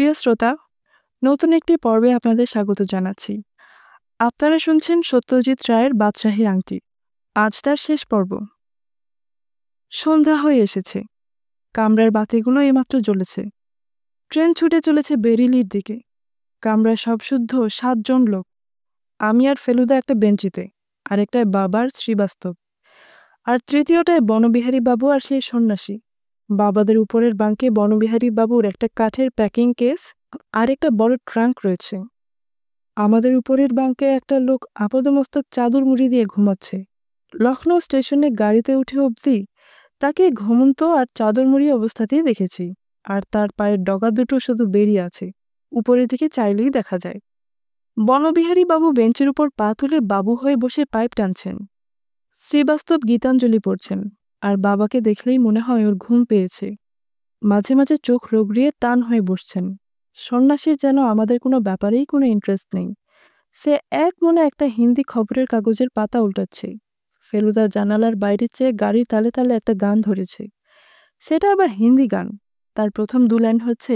প্রিয় শ্রোতা, নতুন একটি পর্বে আপনাদের স্বাগত জানাচ্ছি। আপনারা শুনছেন সত্যজিৎ রায়ের বাদশাহী আংটি। আজ তার শেষ পর্ব। সন্ধ্যা হয়ে এসেছে, কামরার বাতিগুলো এইমাত্র জ্বলেছে। ট্রেন ছুটে চলেছে বেরিলির দিকে। কামরায় সব শুদ্ধ 7 জন লোক। আমি আর ফেলুদা একটা বেঞ্চিতে, আরেকটায় বাবার শ্রীবাস্তব, আর তৃতীয়টায় বনবিহারী বাবু আর সেই সন্ন্যাসী। বাবাদের উপরের বাঙ্কে বনবিহারী বাবুর একটা কাঠের প্যাকিং কেস আর একটা বড় ট্রাঙ্ক রয়েছে। আমাদের উপরের বাঙ্কে একটা লোক আপাদমস্তক চাদর মুড়ি দিয়ে ঘুমাচ্ছে। লখনৌ স্টেশনে গাড়িতে উঠে অবধি তাকে ঘুমন্ত আর চাদর মুড়ি অবস্থাতেই দেখেছি, আর তার পায়ের ডগা দুটো শুধু বেরিয়ে আছে, উপরের দিকে চাইলেই দেখা যায়। বনবিহারী বাবু বেঞ্চের উপর পা তুলে বাবু হয়ে বসে পাইপ টানছেন। শ্রীবাস্তব গীতাঞ্জলি পড়ছেন, আর বাবাকে দেখলেই মনে হয় ওর ঘুম পেয়েছে। মাঝে মাঝে চোখ রগড়িয়ে টান হয়ে বসছেন। সন্ন্যাসীর যেন আমাদের কোনো ব্যাপারেই কোনো ইন্টারেস্ট নেই। সে এক মনে একটা হিন্দি খবরের কাগজের পাতা উল্টাচ্ছে। ফেলুদা জানালার বাইরে চেয়ে গাড়ির তালে তালে একটা গান ধরেছে। সেটা আবার হিন্দি গান। তার প্রথম 2 লাইন হচ্ছে,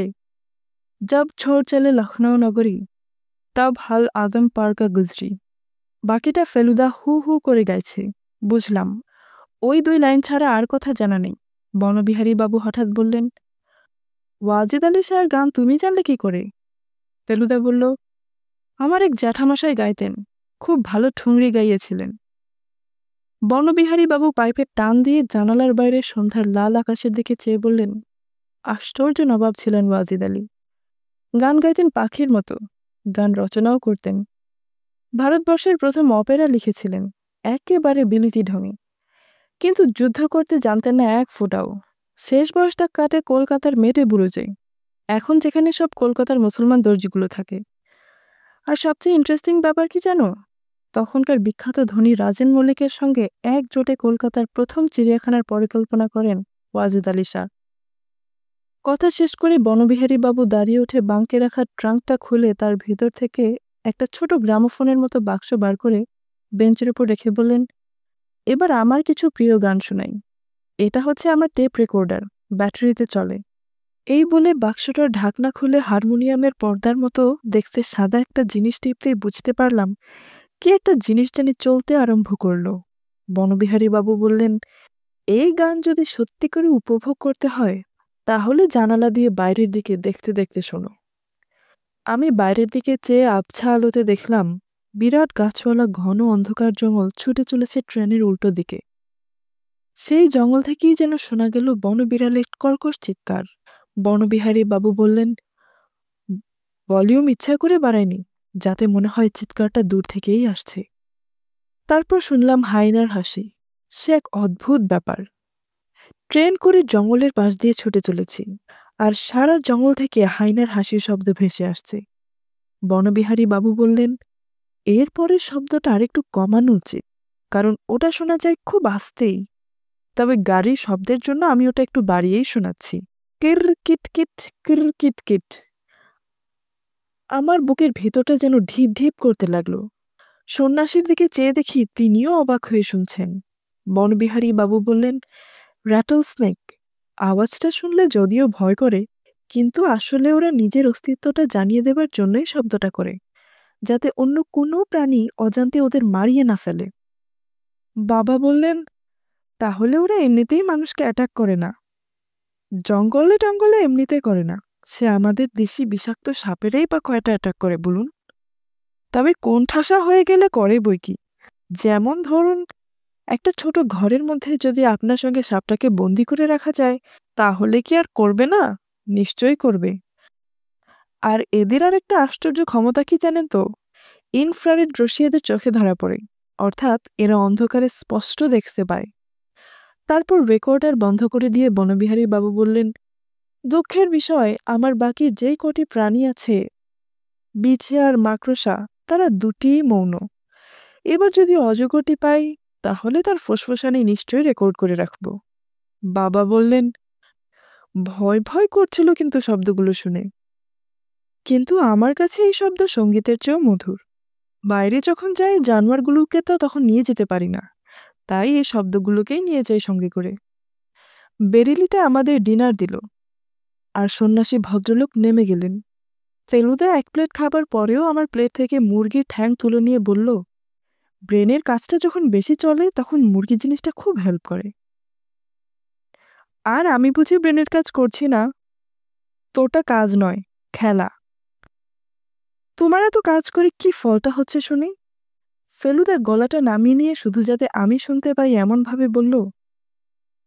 জব ছোড় চলে লখনৌ নগরী তব হাল আদম পার কা গুজরি। বাকিটা ফেলুদা হু হু করে গাইছে। বুঝলাম, ওই 2 লাইন ছাড়া আর কথা জানা নেই। বনবিহারী বাবু হঠাৎ বললেন, ওয়াজিদ আলী শাহর গান তুমি জানলে কি করে? ফেলুদা বলল, আমার এক জ্যাঠামশাই গাইতেন, খুব ভালো ঠুংরি গাইয়েছিলেন। বনবিহারী বাবু পাইপের টান দিয়ে জানালার বাইরে সন্ধ্যার লাল আকাশের দিকে চেয়ে বললেন, আশ্চর্য নবাব ছিলেন ওয়াজিদ আলী। গান গাইতেন পাখির মতো, গান রচনাও করতেন। ভারতবর্ষের প্রথম অপেরা লিখেছিলেন, একেবারে বিলিতি ঢঙে। কিন্তু যুদ্ধ করতে জানতেন না এক ফোঁটাও। শেষ বয়সটা কাটে কলকাতার মেটে বুরুজে, এখন যেখানে সব কলকাতার মুসলমান দর্জিগুলো থাকে। আর সবচেয়ে ইন্টারেস্টিং ব্যাপার কি জানো? তখনকার বিখ্যাত ধনী রাজেন মল্লিকের সঙ্গে একজোটে কলকাতার প্রথম চিড়িয়াখানার পরিকল্পনা করেন ওয়াজিদ আলী শাহ। কথা শেষ করে বনবিহারী বাবু দাঁড়িয়ে উঠে বাঙ্কে রাখা ট্রাঙ্কটা খুলে তার ভিতর থেকে একটা ছোট গ্রামোফোনের মতো বাক্স বার করে বেঞ্চের উপর রেখে বললেন, এবার আমার কিছু প্রিয় গান শোনাই। এটা হচ্ছে আমার টেপ রেকর্ডার, ব্যাটারিতে চলে। এই বলে বাক্সটার ঢাকনা খুলে হারমোনিয়ামের পর্দার মতো দেখতে সাদা একটা জিনিস টিপতেই বুঝতে পারলাম কি একটা জিনিস জানি চলতে আরম্ভ করল। বনবিহারী বাবু বললেন, এই গান যদি সত্যি করে উপভোগ করতে হয় তাহলে জানালা দিয়ে বাইরের দিকে দেখতে দেখতে শোনো। আমি বাইরের দিকে চেয়ে আবছা আলোতে দেখলাম বিরাট গাছওয়ালা ঘন অন্ধকার জঙ্গল ছুটে চলেছে ট্রেনের উল্টো দিকে। সেই জঙ্গল থেকেই যেন শোনা গেল বনবিড়ালের কর্কশ চিৎকার। বনবিহারী বাবু বললেন, ভলিউম ইচ্ছা করে বাড়ায়নি, যাতে মনে হয় চিৎকারটা দূর থেকেই আসছে। তারপর শুনলাম হায়নার হাসি। সে এক অদ্ভুত ব্যাপার। ট্রেন করে জঙ্গলের পাশ দিয়ে ছুটে চলেছি, আর সারা জঙ্গল থেকে হায়নার হাসির শব্দ ভেসে আসছে। বনবিহারী বাবু বললেন, এরপরের শব্দটা আরেকটু কমানো উচিত, কারণ ওটা শোনা যায় খুব আস্তেই। তবে গাড়ির শব্দের জন্য আমি ওটা একটু বাড়িয়েই শোনাচ্ছি। কির কিট কিট, কির কিট কিট। আমার বুকের ভেতরটা যেন ঢিপ ঢিপ করতে লাগলো। সন্ন্যাসীর দিকে চেয়ে দেখি তিনিও অবাক হয়ে শুনছেন। বনবিহারী বাবু বললেন, র্যাটল স্নেক। আওয়াজটা শুনলে যদিও ভয় করে, কিন্তু আসলে ওরা নিজের অস্তিত্বটা জানিয়ে দেবার জন্যই শব্দটা করে, যাতে অন্য কোনো প্রাণী অজান্তে ওদের মারিয়ে না ফেলে। বাবা বললেন, তাহলে ওরা এমনিতেই মানুষকে অ্যাটাক করে না। জঙ্গলে টঙ্গলে এমনিতে করে না, সে আমাদের দেশি বিষাক্ত সাপেরেই বা কয়টা অ্যাটাক করে বলুন? তবে কোন ঠাসা হয়ে গেলে করে বই কি। যেমন ধরুন, একটা ছোট ঘরের মধ্যে যদি আপনার সঙ্গে সাপটাকে বন্দি করে রাখা যায়, তাহলে কি আর করবে না? নিশ্চয়ই করবে। আর এদের আর একটা আশ্চর্য ক্ষমতা কি জানেন তো? ইনফ্রারেড রশ্মি এদের চোখে ধরা পড়ে, অর্থাৎ এরা অন্ধকারে স্পষ্ট দেখতে পায়। তারপর রেকর্ডার বন্ধ করে দিয়ে বনবিহারী বাবু বললেন, দুঃখের বিষয় আমার বাকি যে কটি প্রাণী আছে, বিছে আর মাকড়সা, তারা দুটিই মৌন। এবার যদি অজগরটি পাই, তাহলে তার ফুসফুসানি নিশ্চয়ই রেকর্ড করে রাখব। বাবা বললেন, ভয় ভয় করছিল কিন্তু শব্দগুলো শুনে। কিন্তু আমার কাছে এই শব্দ সঙ্গীতের চেয়েও মধুর। বাইরে যখন যাই জানোয়ারগুলোকে তো তখন নিয়ে যেতে পারি না, তাই এই শব্দগুলোকেই নিয়ে যাই সঙ্গে করে। বেরিলিতে আমাদের ডিনার দিল, আর সন্ন্যাসী ভদ্রলোক নেমে গেলেন। ফেলুদা 1 প্লেট খাবার পরেও আমার প্লেট থেকে মুরগির ঠ্যাং তুলে নিয়ে বলল, ব্রেনের কাজটা যখন বেশি চলে তখন মুরগি জিনিসটা খুব হেল্প করে। আর আমি বুঝি ব্রেনের কাজ করছি না? তোরটা কাজ নয়, খেলা। তোমার এত কাজ করে কি ফলটা হচ্ছে শুনি? ফেলুদা গলাটা নামিয়ে নিয়ে শুধু যাতে আমি শুনতে পাই এমনভাবে বলল,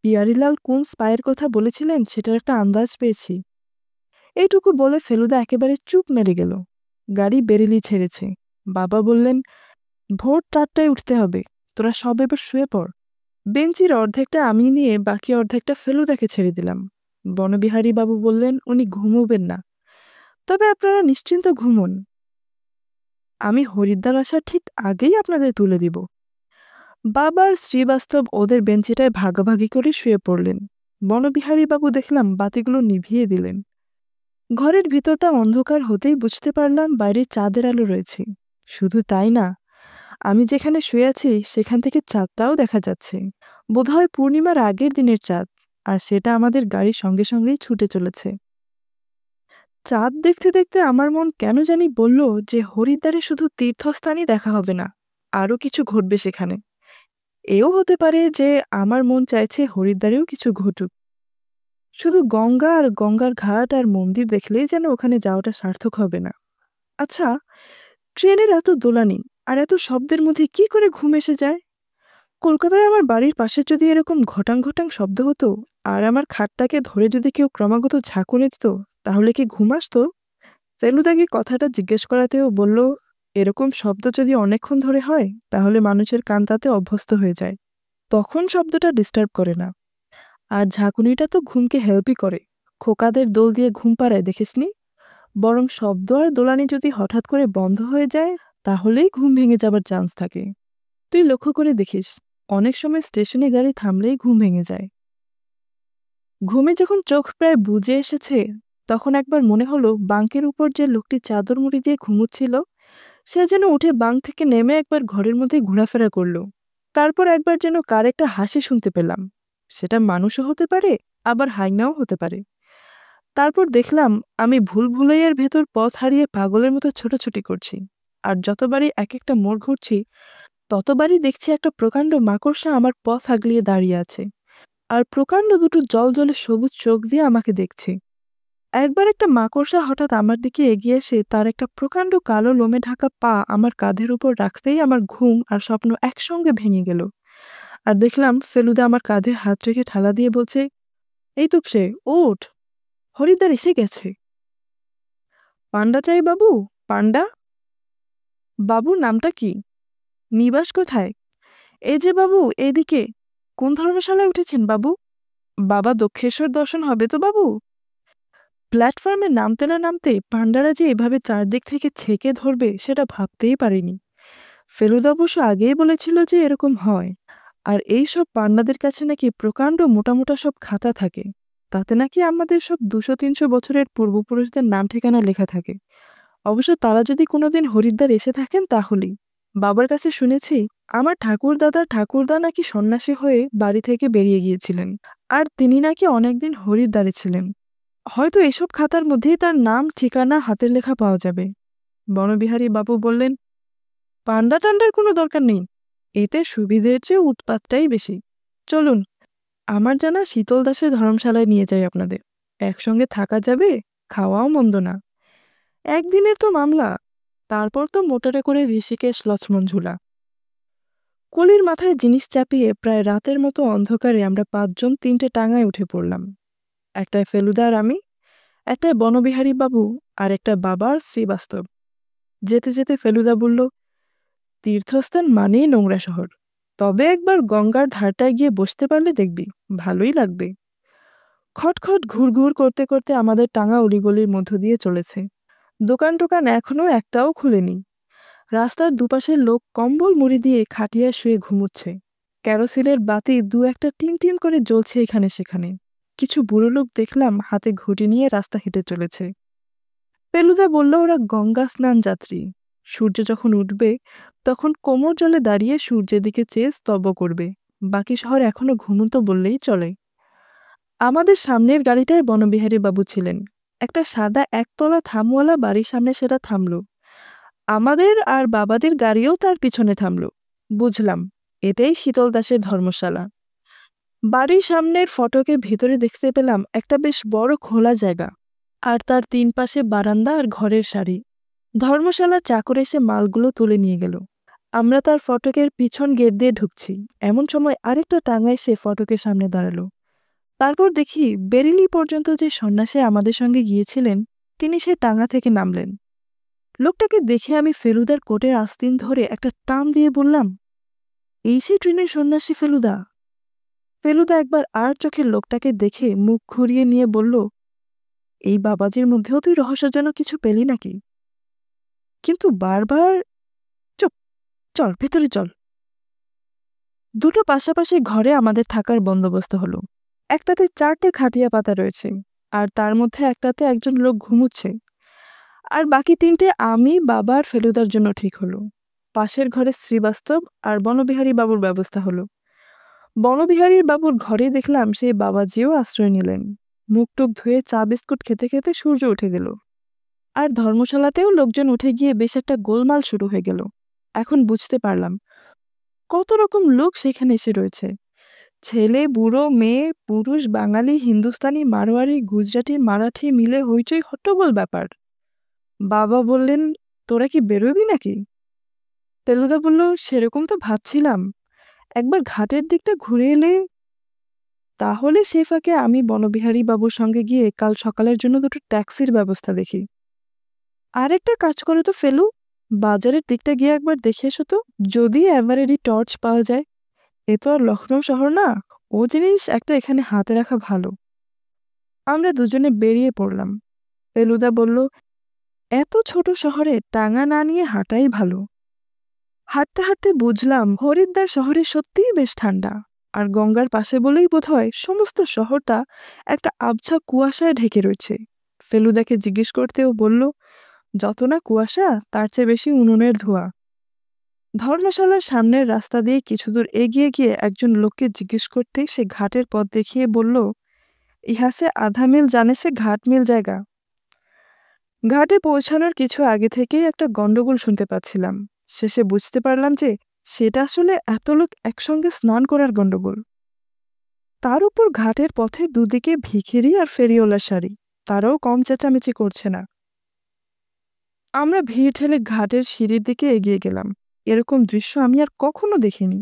পিয়ারিলাল কোন স্পায়ের কথা বলেছিলেন সেটার একটা আন্দাজ পেয়েছি। এইটুকু বলে ফেলুদা একেবারে চুপ মেরে গেল। গাড়ি বেরিলি ছেড়েছে। বাবা বললেন, ভোর 4টায় উঠতে হবে, তোরা সব এবার শুয়ে পড়। বেঞ্চির অর্ধেকটা আমি নিয়ে বাকি অর্ধেকটা ফেলুদাকে ছেড়ে দিলাম। বনবিহারী বাবু বললেন উনি ঘুমোবেন না, তবে আপনারা নিশ্চিন্ত ঘুমোন, আমি হরিদ্বার আসার ঠিক আগেই আপনাদের তুলে দিব। বাবার শ্রীবাস্তব ওদের বেঞ্চিটায় ভাগাভাগি করে শুয়ে পড়লেন। বনবিহারী বাবু দেখলাম বাতিগুলো নিভিয়ে দিলেন। ঘরের ভিতরটা অন্ধকার হতেই বুঝতে পারলাম বাইরে চাঁদের আলো রয়েছে। শুধু তাই না, আমি যেখানে শুয়ে আছি সেখান থেকে চাঁদটাও দেখা যাচ্ছে। বোধহয় পূর্ণিমার আগের দিনের চাঁদ, আর সেটা আমাদের গাড়ির সঙ্গে সঙ্গেই ছুটে চলেছে। চাঁদ দেখতে দেখতে আমার মন কেন জানি বলল যে হরিদ্বারে শুধু তীর্থস্থানই দেখা হবে না, আরও কিছু ঘটবে সেখানে। এও হতে পারে যে আমার মন চাইছে হরিদ্বারেও কিছু ঘটুক। শুধু গঙ্গা আর গঙ্গার ঘাট আর মন্দির দেখলেই যেন ওখানে যাওয়াটা সার্থক হবে না। আচ্ছা, ট্রেনের এত দোলানি আর এত শব্দের মধ্যে কি করে ঘুম এসে যায়? কলকাতায় আমার বাড়ির পাশে যদি এরকম ঘটাং ঘটাং শব্দ হতো আর আমার খাটটাকে ধরে যদি কেউ ক্রমাগত ঝাঁকুনি দিত, তাহলে কি ঘুম আসতো? ফেলুদাকে কথাটা জিজ্ঞেস করাতেও বলল, এরকম শব্দ যদি অনেকক্ষণ ধরে হয় তাহলে মানুষের কান তাতে অভ্যস্ত হয়ে যায়, তখন শব্দটা ডিস্টার্ব করে না। আর ঝাঁকুনিটা তো ঘুমকে হেল্পই করে, খোকাদের দোল দিয়ে ঘুম পাড়ায় দেখিসনি? বরং শব্দ আর দোলানি যদি হঠাৎ করে বন্ধ হয়ে যায় তাহলেই ঘুম ভেঙে যাবার চান্স থাকে। তুই লক্ষ্য করে দেখিস, অনেক সময় স্টেশনে গাড়ি থামলেই ঘুম ভেঙে যায়। ঘুমে যখন চোখ প্রায় বুজে এসেছে তখন একবার মনে হলো বাঙ্কের উপর যে লোকটি চাদর মুড়ি দিয়ে ঘুমুচ্ছিল সে যেন উঠে বাঙ্ক থেকে নেমে একবার ঘরের মধ্যে ঘোরাফেরা করলো। তারপর একবার যেন কার একটা হাসি শুনতে পেলাম। সেটা মানুষও হতে পারে, আবার হাইনাও হতে পারে। তারপর দেখলাম আমি ভুল ভুলাইয়ার ভেতর পথ হারিয়ে পাগলের মতো ছোটাছুটি করছি। আর যতবারই এক একটা মোড় ঘুরছি ততবারই দেখছি একটা প্রকাণ্ড মাকড়সা আমার পথ আগলিয়ে দাঁড়িয়ে আছে, আর প্রকাণ্ড দুটো জলজলে সবুজ চোখ দিয়ে আমাকে দেখছে। একবার একটা মাকড়সা হঠাৎ আমার দিকে এগিয়ে এসে তার একটা প্রকাণ্ড কালো লোমে ঢাকা পা আমার কাঁধের উপর রাখতেই আমার ঘুম আর স্বপ্ন একসঙ্গে ভেঙে গেল। আর দেখলাম ফেলুদা আমার কাঁধে হাত রেখে ঠালা দিয়ে বলছে, এই তুপসে ওঠ, হরিদ্বার এসে গেছে। পান্ডা চাই বাবু, পান্ডা। বাবুর নামটা কি? নিবাস কোথায়? এই যে বাবু, এইদিকে। কোন ধর্মশালায় উঠেছেন বাবু? বাবা দক্ষেশ্বর দর্শন হবে তো বাবু? প্ল্যাটফর্মে নামতে না নামতে পান্ডারা যে এভাবে চারদিক থেকে ছেকে ধরবে সেটা ভাবতেই পারিনি। ফেলুদা অবশ্য আগেই বলেছিল যে এরকম হয়, আর এই সব পান্ডাদের কাছে নাকি প্রকাণ্ড মোটা মোটা সব খাতা থাকে, তাতে নাকি আমাদের সব 200-300 বছরের পূর্বপুরুষদের নাম ঠিকানা লেখা থাকে। অবশ্য তারা যদি কোনোদিন হরিদ্বার এসে থাকেন তাহলেই। বাবার কাছে শুনেছি আমার ঠাকুরদা নাকি সন্ন্যাসী হয়ে বাড়ি থেকে বেরিয়ে গিয়েছিলেন, আর তিনি নাকি অনেকদিন হরিদ্বারে ছিলেন। হয়তো এসব খাতার মধ্যেই তার নাম ঠিকানা হাতের লেখা পাওয়া যাবে। বনবিহারী বাবু বললেন, পান্ডা টান্ডার কোনো দরকার নেই, এতে সুবিধের চেয়ে উৎপাতটাই বেশি। চলুন, আমার জানা শীতল দাসের ধর্মশালায় নিয়ে যাই আপনাদের, একসঙ্গে থাকা যাবে, খাওয়াও মন্দ না। একদিনের তো মামলা, তারপর তো মোটরে করে ঋষিকেশ লক্ষ্মণ ঝুলা। কলির মাথায় জিনিস চাপিয়ে প্রায় রাতের মতো অন্ধকারে আমরা 5 জন 3টে টাঙায় উঠে পড়লাম। একটায় ফেলুদা আর আমি, একটায় বনবিহারী বাবু, আর একটা বাবার শ্রীবাস্তব। যেতে যেতে ফেলুদা বলল, তীর্থস্থান মানেই নোংরা শহর, তবে একবার গঙ্গার ধারটায় গিয়ে বসতে পারলে দেখবি ভালোই লাগবে। খটখট ঘুরঘুর করতে করতে আমাদের টাঙা অলিগলির মধ্য দিয়ে চলেছে। দোকান টোকান এখনও একটাও খুলেনি। রাস্তার দুপাশের লোক কম্বল মুড়ি দিয়ে খাটিয়ায় শুয়ে ঘুমুচ্ছে। কেরোসিনের বাতি 2-1টা টিম টিম করে জ্বলছে এখানে সেখানে। কিছু বুড়ো লোক দেখলাম হাতে ঘুঁটি নিয়ে রাস্তা হেঁটে চলেছে। ফেলুদা বলল ওরা গঙ্গা স্নান যাত্রী, সূর্য যখন উঠবে তখন কোমর জলে দাঁড়িয়ে সূর্যের দিকে চেয়ে স্তব করবে। বাকি শহর এখনো ঘুমন্ত বললেই চলে। আমাদের সামনের গাড়িটায় বনবিহারী বাবু ছিলেন। একটা সাদা একতলা থামওয়ালা বাড়ির সামনে সেটা থামলো। আমাদের আর বাবাদের গাড়িও তার পিছনে থামলো। বুঝলাম, এটাই শীতল দাসের ধর্মশালা। বাড়ির সামনের ফটকে ভেতরে দেখতে পেলাম একটা বেশ বড় খোলা জায়গা, আর তার ৩ পাশে বারান্দা আর ঘরের সারি। ধর্মশালার চাকর এসে মালগুলো তুলে নিয়ে গেল। আমরা তার ফটকের পিছন গেট দিয়ে ঢুকছি, এমন সময় আরেকটা টাঙ্গা এসে ফটকের সামনে দাঁড়ালো। তারপর দেখি বেরিলি পর্যন্ত যে সন্ন্যাসী আমাদের সঙ্গে গিয়েছিলেন, তিনি সে টাঙ্গা থেকে নামলেন। লোকটাকে দেখে আমি ফেলুদার কোটের আস্তিন ধরে একটা টান দিয়ে বললাম, এই সে ট্রেনের সন্ন্যাসী ফেলুদা। ফেলুদা একবার আর চোখের লোকটাকে দেখে মুখ ঘুরিয়ে নিয়ে বলল, এই বাবাজির মধ্যেও তুই রহস্যজনক কিছু পেলি নাকি? কিন্তু বারবার চুপ, চল ভেতরে চল। দুটো পাশাপাশি ঘরে আমাদের থাকার বন্দোবস্ত হলো। একটাতে 4টে খাটিয়া পাতা রয়েছে, আর তার মধ্যে একটাতে একজন লোক ঘুমুচ্ছে। আর বাকি 3টে আমি, বাবা আর ফেলুদার জন্য ঠিক হলো। পাশের ঘরে শ্রীবাস্তব আর বনবিহারী বাবুর ব্যবস্থা হলো। বনবিহারীর বাবুর ঘরে দেখলাম সেই বাবাজিও আশ্রয় নিলেন। মুখটুক ধুয়ে চা বিস্কুট খেতে খেতে সূর্য উঠে গেল। আর ধর্মশালাতেও লোকজন উঠে গিয়ে বেশ একটা গোলমাল শুরু হয়ে গেল। এখন বুঝতে পারলাম কত রকম লোক সেখানে এসে রয়েছে। ছেলে, বুড়ো, মেয়ে, পুরুষ, বাঙালি, হিন্দুস্তানি, মারোয়ারি, গুজরাটি, মারাঠি মিলে হইচই হট্টগোল ব্যাপার। বাবা বললেন, তোরা কি বেরোবি নাকি? ফেলুদা বলল, সেরকম তো ভাবছিলাম, একবার ঘাটের দিকটা ঘুরে এলে। তাহলে সে ফাঁকে আমি বনবিহারী বাবুর সঙ্গে গিয়ে কাল সকালের জন্য দুটো ট্যাক্সির ব্যবস্থা দেখি। আরেকটা কাজ করো তো ফেলু, বাজারের দিকটা গিয়ে একবার দেখে এসো তো, যদি এভারেডি টর্চ পাওয়া যায়। এ তো আর লখনৌ শহর না, ও জিনিস একটা এখানে হাতে রাখা ভালো। আমরা দুজনে বেরিয়ে পড়লাম। ফেলুদা বলল, এত ছোট শহরে টাঙা না নিয়ে হাঁটাই ভালো। হাঁটতে হাঁটতে বুঝলাম হরিদ্বার শহরে সত্যিই বেশ ঠান্ডা, আর গঙ্গার পাশে বলেই বোধহয় সমস্ত শহরটা একটা আবছা কুয়াশায় ঢেকে রয়েছে। ফেলুদাকে জিজ্ঞেস করতেও বলল, যত না কুয়াশা তার চেয়ে বেশি উনুনের ধোঁয়া। ধর্মশালার সামনের রাস্তা দিয়ে কিছু দূর এগিয়ে গিয়ে একজন লোককে জিজ্ঞেস করতেই সে ঘাটের পথ দেখিয়ে বলল, ইহাসে আধা মিল জানে সে ঘাট মিল জায়গা। ঘাটে পৌঁছানোর কিছু আগে থেকেই একটা গন্ডগোল শুনতে পাচ্ছিলাম। শেষে বুঝতে পারলাম যে সেটা আসলে এত লোক একসঙ্গে স্নান করার গন্ডগোল। তার উপর ঘাটের পথে দুদিকে ভিখিরি আর ফেরিওয়ালার সারি, তারাও কম চেঁচামেচি করছে না। আমরা ভিড় ঠেলে ঘাটের সিঁড়ির দিকে এগিয়ে গেলাম। এরকম দৃশ্য আমি আর কখনো দেখিনি।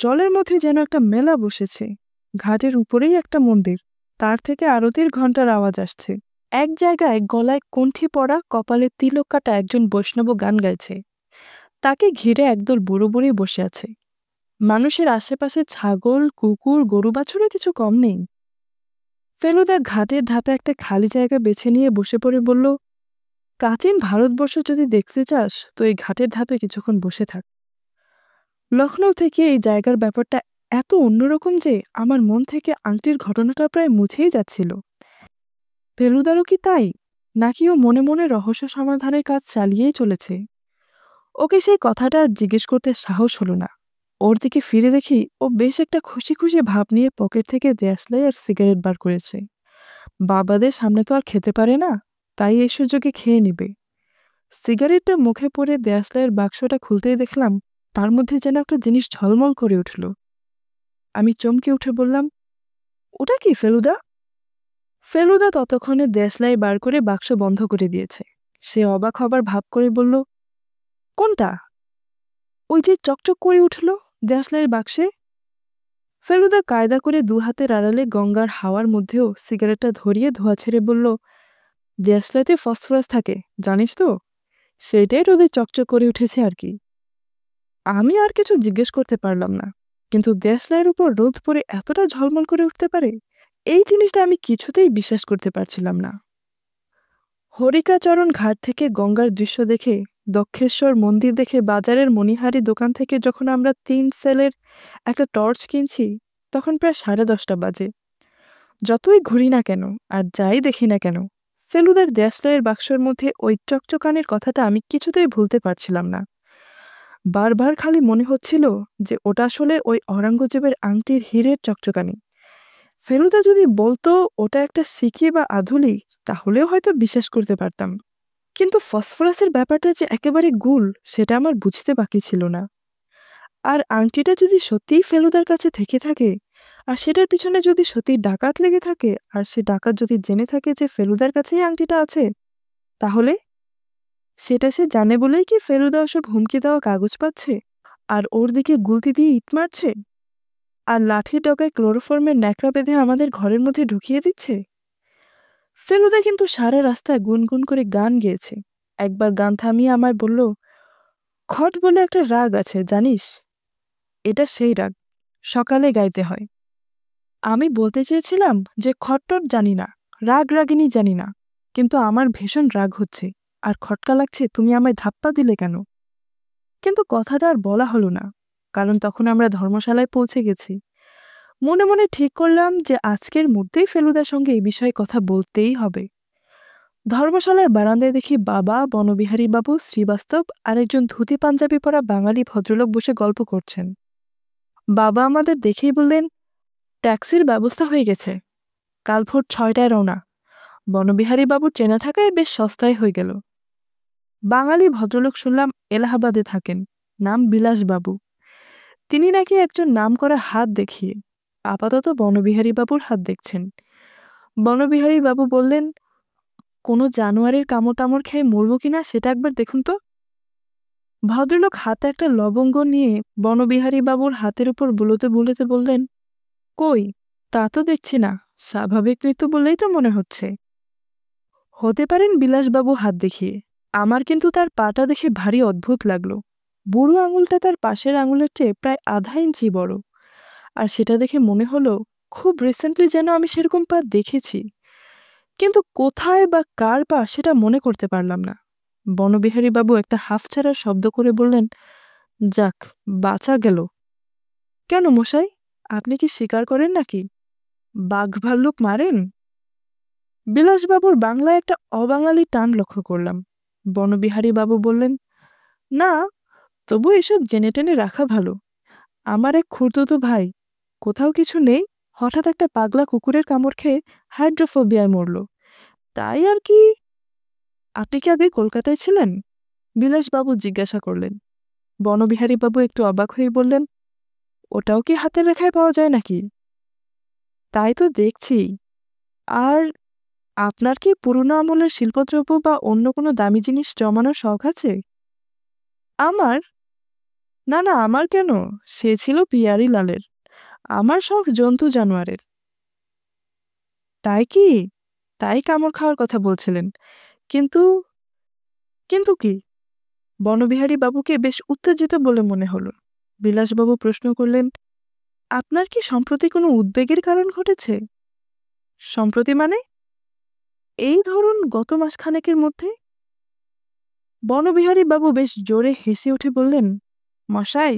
জলের মধ্যে যেন একটা মেলা বসেছে। ঘাটের উপরেই একটা মন্দির, তার থেকে আরতির ঘণ্টার আওয়াজ আসছে। এক জায়গায় গলায় কণ্ঠি পরা, কপালে তিলক কাটা একজন বৈষ্ণব গান গাইছে। তাকে ঘিরে একদল বুড়ো বুড়ি বসে আছে। মানুষের আশেপাশে ছাগল, কুকুর, গরু বাছুরও কিছু কম নেই। ফেলুদা ঘাটের ধাপে একটা খালি জায়গা বেছে নিয়ে বসে পড়ে বলল, প্রাচীন ভারতবর্ষ যদি দেখতে চাস তো এই ঘাটের ধাপে কিছুক্ষণ বসে থাক। লখনৌ থেকে এই জায়গার ব্যাপারটা এত অন্যরকম যে আমার মন থেকে আংটির ঘটনাটা প্রায় মুছেই যাচ্ছিল। ফেলুদারও কি তাই, নাকি ও মনে মনে রহস্য সমাধানের কাজ চালিয়েই চলেছে? ওকে সেই কথাটা আর জিজ্ঞেস করতে সাহস হলো না। ওর দিকে ফিরে দেখি ও বেশ একটা খুশি খুশি ভাব নিয়ে পকেট থেকে দেশলাই আর সিগারেট বার করেছে। বাবাদের সামনে তো আর খেতে পারে না, তাই এই সুযোগে খেয়ে নিবে। সিগারেটটা মুখে পড়ে দেশলাইয়ের বাক্সটা খুলতেই দেখলাম তার মধ্যে যেন একটা জিনিস ঝলমল করে উঠল। আমি চমকে উঠে বললাম, ওটা কি ফেলুদা? ফেলুদা ততক্ষণে দেশলাই বার করে বাক্স বন্ধ করে দিয়েছে। সে অবাক হবার ভাব করে বলল, কোনটা? ওই যে চকচক করে উঠল দেশলাইয়ের বাক্সে। ফেলুদা কায়দা করে 2 হাতের আড়ালে গঙ্গার হাওয়ার মধ্যেও সিগারেটটা ধরিয়ে ধোঁয়া ছেড়ে বলল, দেশলাইতে ফসফরাস থাকে, জানিস তো? সেটাই রোদে চকচক করে উঠেছে আর কি। আমি আর কিছু জিজ্ঞেস করতে পারলাম না, কিন্তু দেশলাইয়ের উপর রোদ পড়ে এতটা ঝলমল করে উঠতে পারে এই জিনিসটা আমি কিছুতেই বিশ্বাস করতে পারছিলাম না। হরিকাচরণ ঘাট থেকে গঙ্গার দৃশ্য দেখে, দক্ষেশ্বর মন্দির দেখে, বাজারের মণিহারি দোকান থেকে যখন আমরা 3 সেলের একটা টর্চ কিনছি তখন প্রায় 10:30 বাজে। যতই ঘুরি না কেন আর যাই দেখি না কেন, ফেলুদার দেশলাইয়ের বাক্সর মধ্যে ওই চকচকানির কথাটা আমি কিছুতেই ভুলতে পারছিলাম না। বারবার খালি মনে হচ্ছিল যে ওটা আসলে ওই অরঙ্গজেবের আংটির হীরের চকচকানি। ফেলুদা যদি বলতো ওটা একটা সিকি বা আধুলি, তাহলেও হয়তো বিশ্বাস করতে পারতাম। কিন্তু ফসফরাসের ব্যাপারটা যে একেবারে গুল, সেটা আমার বুঝতে বাকি ছিল না। আর আংটিটা যদি সত্যিই ফেলুদার কাছে থেকে থাকে, আর সেটার পিছনে যদি সত্যি ডাকাত লেগে থাকে, আর সে ডাকাত যদি জেনে থাকে যে ফেলুদার কাছেই আংটিটা আছে, তাহলে সেটা সে জানে বলেই কি ফেলুদা ওসব হুমকি দেওয়া কাগজ পাচ্ছে, আর ওর দিকে গুলতি দিয়ে ইট মারছে, আর লাঠির ডগায় ক্লোরোফর্মের ন্যাকড়া বেঁধে আমাদের ঘরের মধ্যে ঢুকিয়ে দিচ্ছে? ফেলুদা কিন্তু সারা রাস্তায় গুনগুন করে গান গেয়েছে। একবার গান থামিয়ে আমায় বলল, খট বলে একটা রাগ আছে জানিস, এটা সেই রাগ, সকালে গাইতে হয়। আমি বলতে চেয়েছিলাম যে খট্টর জানি না, রাগ রাগিনী জানি না, কিন্তু আমার ভীষণ রাগ হচ্ছে আর খটকা লাগছে তুমি আমায় ধাপ্পা দিলে কেন। কিন্তু কথাটা আর বলা হলো না, কারণ তখন আমরা ধর্মশালায় পৌঁছে গেছি। মনে মনে ঠিক করলাম যে আজকের মধ্যেই ফেলুদার সঙ্গে এই বিষয়ে কথা বলতেই হবে। ধর্মশালার বারান্দায় দেখি বাবা, বনবিহারী বাবু, শ্রীবাস্তব আর একজন ধুতি পাঞ্জাবি পরা বাঙালি ভদ্রলোক বসে গল্প করছেন। বাবা আমাদের দেখেই বললেন, ট্যাক্সির ব্যবস্থা হয়ে গেছে, কাল ভোর 6টায় রওনা। বনবিহারী বাবুর চেনা থাকায় বেশ সস্তায় হয়ে গেল। বাঙালি ভদ্রলোক শুনলাম এলাহাবাদে থাকেন, নাম বিলাসবাবু। তিনি নাকি একজন নামকরা হাত দেখিয়ে আপাতত বনবিহারী বাবুর হাত দেখছেন। বনবিহারী বাবু বললেন, কোনো জানোয়ারের কামড় টামড় খেয়ে মরব কিনা সেটা একবার দেখুন তো। ভদ্রলোক হাতে একটা লবঙ্গ নিয়ে বনবিহারী বাবুর হাতের উপর বুলোতে বুলোতে বললেন, কই, তা তো দেখছি না, স্বাভাবিক ঋতু বলেই তো মনে হচ্ছে। হতে পারেন বিলাসবাবু হাত দেখিয়ে, আমার কিন্তু তার পাটা দেখে ভারী অদ্ভুত লাগলো। বুড়ো আঙুলটা তার পাশের আঙুলের চেয়ে প্রায় আধা ইঞ্চি বড়, আর সেটা দেখে মনে হলো খুব রিসেন্টলি যেন আমি সেরকম পা দেখেছি, কিন্তু কোথায় বা কার পা সেটা মনে করতে পারলাম না। বনবিহারী বাবু একটা হাফ ছাড়া শব্দ করে বললেন, যাক, বাঁচা গেল। কেন মশাই, আপনি কি শিকার করেন নাকি? বাঘ ভাল্লুক মারেন? বিলাসবাবুর বাংলায় একটা অবাঙালি টান লক্ষ্য করলাম। বনবিহারী বাবু বললেন, না, তবু এসব জেনে টেনে রাখা ভালো। আমার এক খুড়তুতো ভাই, কোথাও কিছু নেই, হঠাৎ একটা পাগলা কুকুরের কামড় খেয়ে হাইড্রোফোবিয়ায় মরল, তাই আর কি। আপনি কি আগে কলকাতায় ছিলেন? বিলাসবাবু জিজ্ঞাসা করলেন। বনবিহারী বাবু একটু অবাক হয়ে বললেন, ওটাও কি হাতের রেখায় পাওয়া যায় নাকি? তাই তো দেখছি। আর আপনার কি পুরনো আমলের শিল্পদ্রব্য বা অন্য কোনো দামি জিনিস জমানোর শখ আছে? আমার? না না, আমার কেন, সে ছিল পিয়ারি লালের। আমার শখ জন্তু জানোয়ারের। তাই কি? তাই কামড় খাওয়ার কথা বলছিলেন। কিন্তু কিন্তু কি? বনবিহারী বাবুকে বেশ উত্তেজিত বলে মনে হলো। বিলাসবাবু প্রশ্ন করলেন, আপনার কি সম্প্রতি কোনো উদ্বেগের কারণ ঘটেছে? সম্প্রতি মানে? এই ধরুন গত মাসখানেকের মধ্যে। বনবিহারী বাবু বেশ জোরে হেসে উঠে বললেন, মশাই,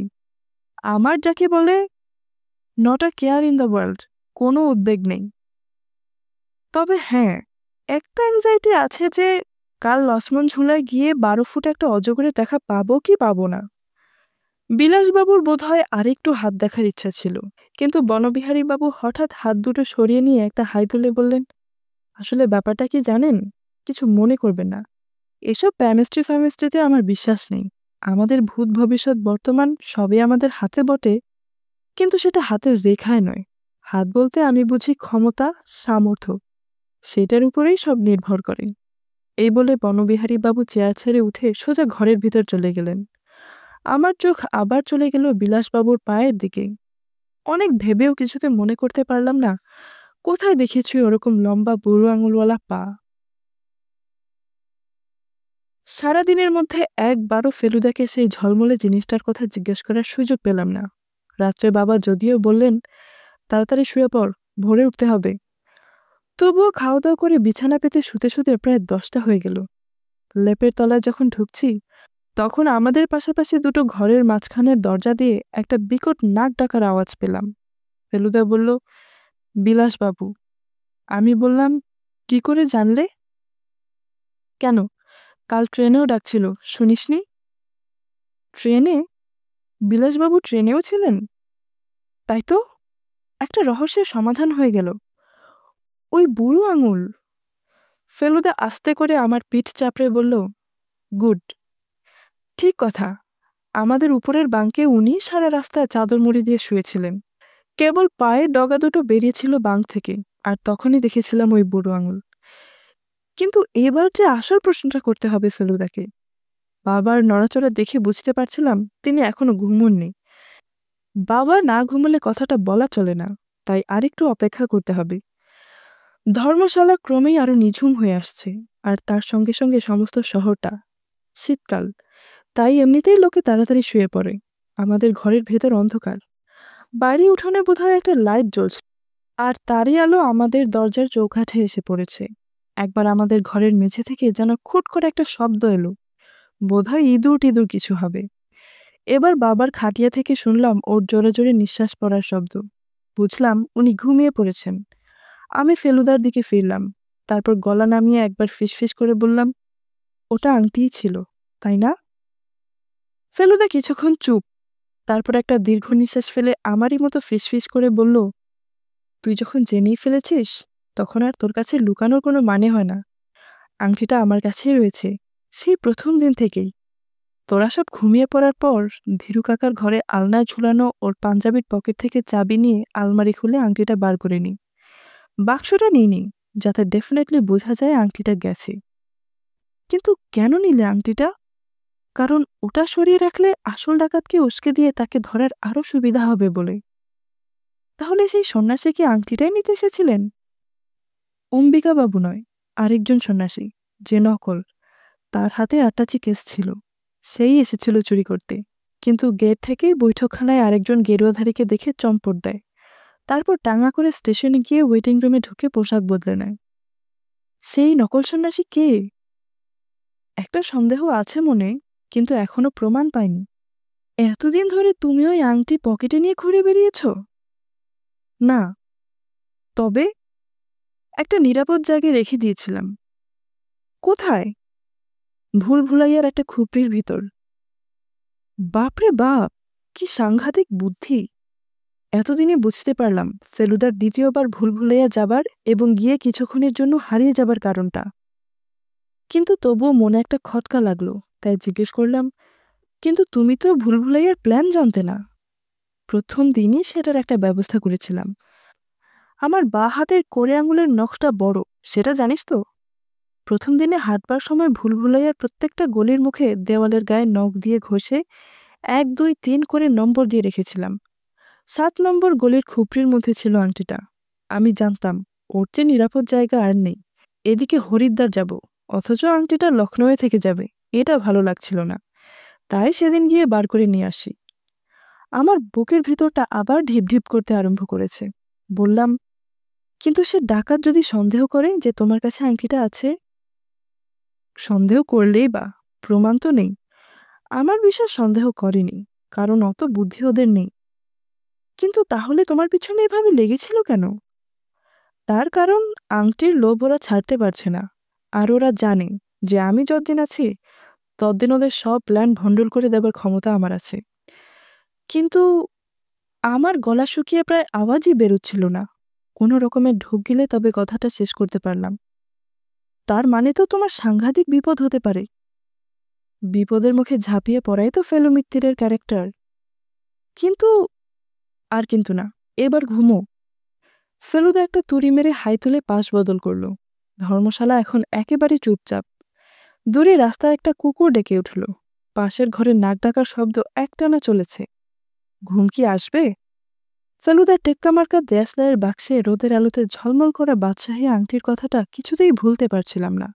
আমার যাকে বলে not a care in the world, কোনো উদ্বেগ নেই। তবে হ্যাঁ, একটা অ্যাংজাইটি আছে যে কাল লক্ষ্মণ ঝুলায় গিয়ে 12 ফুট একটা অজগরের দেখা পাবো কি পাবো না। বিলাসবাবুর বোধহয় আরেকটু হাত দেখার ইচ্ছা ছিল, কিন্তু বনবিহারী বাবু হঠাৎ হাত দুটো সরিয়ে নিয়ে একটা হাই তুলে বললেন, আসলে ব্যাপারটা কি জানেন, কিছু মনে করবেন না, এসব প্যামিস্ট্রি ফ্যামিস্ট্রিতে আমার বিশ্বাস নেই। আমাদের ভূত ভবিষ্যৎ বর্তমান সবই আমাদের হাতে বটে, কিন্তু সেটা হাতের রেখায় নয়। হাত বলতে আমি বুঝি ক্ষমতা, সামর্থ্য, সেটার উপরেই সব নির্ভর করে। এই বলে বনবিহারী বাবু চেয়ার ছেড়ে উঠে সোজা ঘরের ভিতর চলে গেলেন। আমার চোখ আবার চলে গেল বিলাসবাবুর পায়ের দিকে। অনেক ভেবেও কিছুতে মনে করতে পারলাম না কোথায় দেখেছি ওরকম লম্বা বুড়ো আঙুলওয়ালা পা। সারাদিনের মধ্যে একবারও ফেলুদাকে সেই ঝলমলে জিনিসটার কথা জিজ্ঞেস করার সুযোগ পেলাম না। রাত্রে বাবা যদিও বললেন, তাড়াতাড়ি শুয়ে পড়, ভোরে উঠতে হবে, তবুও খাওয়া দাওয়া করে বিছানা পেতে শুতে শুতে প্রায় 10টা হয়ে গেল। লেপের তলায় যখন ঢুকছি, তখন আমাদের পাশাপাশি দুটো ঘরের মাঝখানের দরজা দিয়ে একটা বিকট নাক ডাকার আওয়াজ পেলাম। ফেলুদা বলল, বিলাসবাবু। আমি বললাম, কি করে জানলে? কেন, কাল ট্রেনেও ডাকছিল, শুনিসনি? ট্রেনে? বিলাসবাবু ট্রেনেও ছিলেন? তাই তো। একটা রহস্যের সমাধান হয়ে গেল। ওই বুড়ো আঙুল। ফেলুদা আস্তে করে আমার পিঠ চাপড়ে বলল, গুড। ঠিক কথা। আমাদের উপরের বাঙ্কে উনি সারা রাস্তায় চাদর মুড়ি দিয়ে শুয়েছিলেন। কেবল পায়ের ডগা দুটো বেরিয়েছিল বাঙ্ক থেকে, আর তখনই দেখেছিলাম ওই বুড়ো আঙুল। কিন্তু এবার যে আসল প্রশ্নটা করতে হবে ফেলুদাকে। বাবার নড়াচড়া দেখে বুঝতে পারছিলাম তিনি এখনো ঘুমোননি। বাবা না ঘুমলে কথাটা বলা চলে না, তাই আরেকটু অপেক্ষা করতে হবে। ধর্মশালা ক্রমেই আরো নিঝুম হয়ে আসছে, আর তার সঙ্গে সঙ্গে সমস্ত শহরটা। শীতকাল, তাই এমনিতেই লোকে তাড়াতাড়ি শুয়ে পড়ে। আমাদের ঘরের ভেতর অন্ধকার। বাইরে উঠোনে বোধহয় একটা লাইট জ্বলছে, আর তারই আলো আমাদের দরজার চৌকাঠে এসে পড়েছে। একবার আমাদের ঘরের মেঝে থেকে যেন খুট করে একটা শব্দ এলো। বোধহয় ইঁদুর টিঁদুর কিছু হবে। এবার বাবার খাটিয়া থেকে শুনলাম ওর জোরে জোরে নিঃশ্বাস পড়ার শব্দ। বুঝলাম উনি ঘুমিয়ে পড়েছেন। আমি ফেলুদার দিকে ফিরলাম, তারপর গলা নামিয়ে একবার ফিসফিস করে বললাম, ওটা আংটিই ছিল, তাই না? ফেলুদা কিছুক্ষণ চুপ, তারপর একটা দীর্ঘ নিঃশ্বাস ফেলে আমারই মতো ফিসফিস করে বলল, তুই যখন জেনেই ফেলেছিস তখন আর তোর কাছে লুকানোর কোনো মানে হয় না। আংটিটা আমার কাছেই রয়েছে, সেই প্রথম দিন থেকেই। তোরা সব ঘুমিয়ে পড়ার পর ধীরু কাকার ঘরে আলনায় ঝুলানো ওর পাঞ্জাবির পকেট থেকে চাবি নিয়ে আলমারি খুলে আংটিটা বার করে নিই। বাক্সটা নিইনি, যাতে ডেফিনেটলি বোঝা যায় আংটিটা গেছে। কিন্তু কেন নিলে আংটিটা? কারণ ওটা সরিয়ে রাখলে আসল ডাকাতকে উস্কে দিয়ে তাকে ধরার আরো সুবিধা হবে বলে। তাহলে সেই সন্ন্যাসী কি আংটিটাই নিতে এসেছিলেন? অম্বিকা বাবু নয়, আরেকজন সন্ন্যাসী, যে নকল। তার হাতে আটাচি কেস ছিল, সেই এসেছিল চুরি করতে। কিন্তু গেট থেকেই বৈঠকখানায় আরেকজন গেরুয়াধারীকে দেখে চম্পট দেয়। তারপর টাঙা করে স্টেশনে গিয়ে ওয়েটিং রুমে ঢুকে পোশাক বদলে নেয়। সেই নকল সন্ন্যাসী কে? একটা সন্দেহ আছে মনে, কিন্তু এখনো প্রমাণ পাইনি। এতদিন ধরে তুমি ওই আংটি পকেটে নিয়ে ঘুরে বেরিয়েছ? না। তবে একটা নিরাপদ জায়গায় রেখে দিয়েছিলাম। কোথায়? ভুলভুলাইয়ার একটা খুপড়ির ভিতর। বাপরে বাপ, কি সাংঘাতিক বুদ্ধি! এতদিনে বুঝতে পারলাম ফেলুদার দ্বিতীয়বার ভুলভুলাইয়া যাবার এবং গিয়ে কিছুক্ষণের জন্য হারিয়ে যাবার কারণটা। কিন্তু তবুও মনে একটা খটকা লাগলো, তাই জিজ্ঞেস করলাম, কিন্তু তুমি তো ভুলভুলাইয়ার প্ল্যান জানতে না? প্রথম দিনই সেটার একটা ব্যবস্থা করেছিলাম। আমার বাঁ হাতের কোড়ে আঙুলের নখটা বড়, সেটা জানিস তো? প্রথম দিনে হাঁটবার সময় ভুলভুলাইয়ার প্রত্যেকটা গলির মুখে দেওয়ালের গায়ে নখ দিয়ে ঘষে 1, 2, 3 করে নম্বর দিয়ে রেখেছিলাম। 7 নম্বর গলির খুপড়ির মধ্যে ছিল আংটিটা। আমি জানতাম ওর চেয়ে নিরাপদ জায়গা আর নেই। এদিকে হরিদ্বার যাব, অথচ আংটিটা লখনৌয়ে থেকে যাবে, এটা ভালো লাগছিল না। তাই সেদিন গিয়ে বার করে নিয়ে আসি। আমার বুকের ভিতরটা আবার ঢিপ ঢিপ করতে আরম্ভ করেছে। বললাম, কিন্তু সে ডাকাত যদি সন্দেহ করে যে তোমার কাছে আংটিটা আছে? সন্দেহ করলেই বা, প্রমাণ তো নেই। আমার বিশ্বাস সন্দেহ করেনি, কারণ অত বুদ্ধি ওদের নেই। কিন্তু তাহলে তোমার পিছনে এভাবে লেগেছিল কেন? তার কারণ আংটির লোভ ওরা ছাড়তে পারছে না, আর ওরা জানে যে আমি যতদিন আছি ততদিন ওদের সব প্ল্যান ভণ্ডুল করে দেবার ক্ষমতা আমার আছে। কিন্তু আমার গলা শুকিয়ে প্রায় আওয়াজই বেরোচ্ছিল না। কোনো রকমের ঢোক গিলে তবে কথাটা শেষ করতে পারলাম। তার মানে তো তোমার সাংঘাতিক বিপদ হতে পারে। বিপদের মুখে ঝাঁপিয়ে পড়াই তো ফেলু মিত্তিরের ক্যারেক্টার। কিন্তু আর কিন্তু না, এবার ঘুমো। ফেলুদা একটা তুড়ি মেরে হাই তুলে পাশ বদল করল। ধর্মশালা এখন একেবারে চুপচাপ। দূরে রাস্তায় একটা কুকুর ডেকে উঠল। পাশের ঘরে নাক ডাকার শব্দ একটানা চলেছে। ঘুম কি আসবে? ফেলুদার টেক্কা মার্কা দেশলাইয়ের বাক্সে রোদের আলোতে ঝলমল করা বাদশাহী আংটির কথাটা কিছুতেই ভুলতে পারছিলাম না।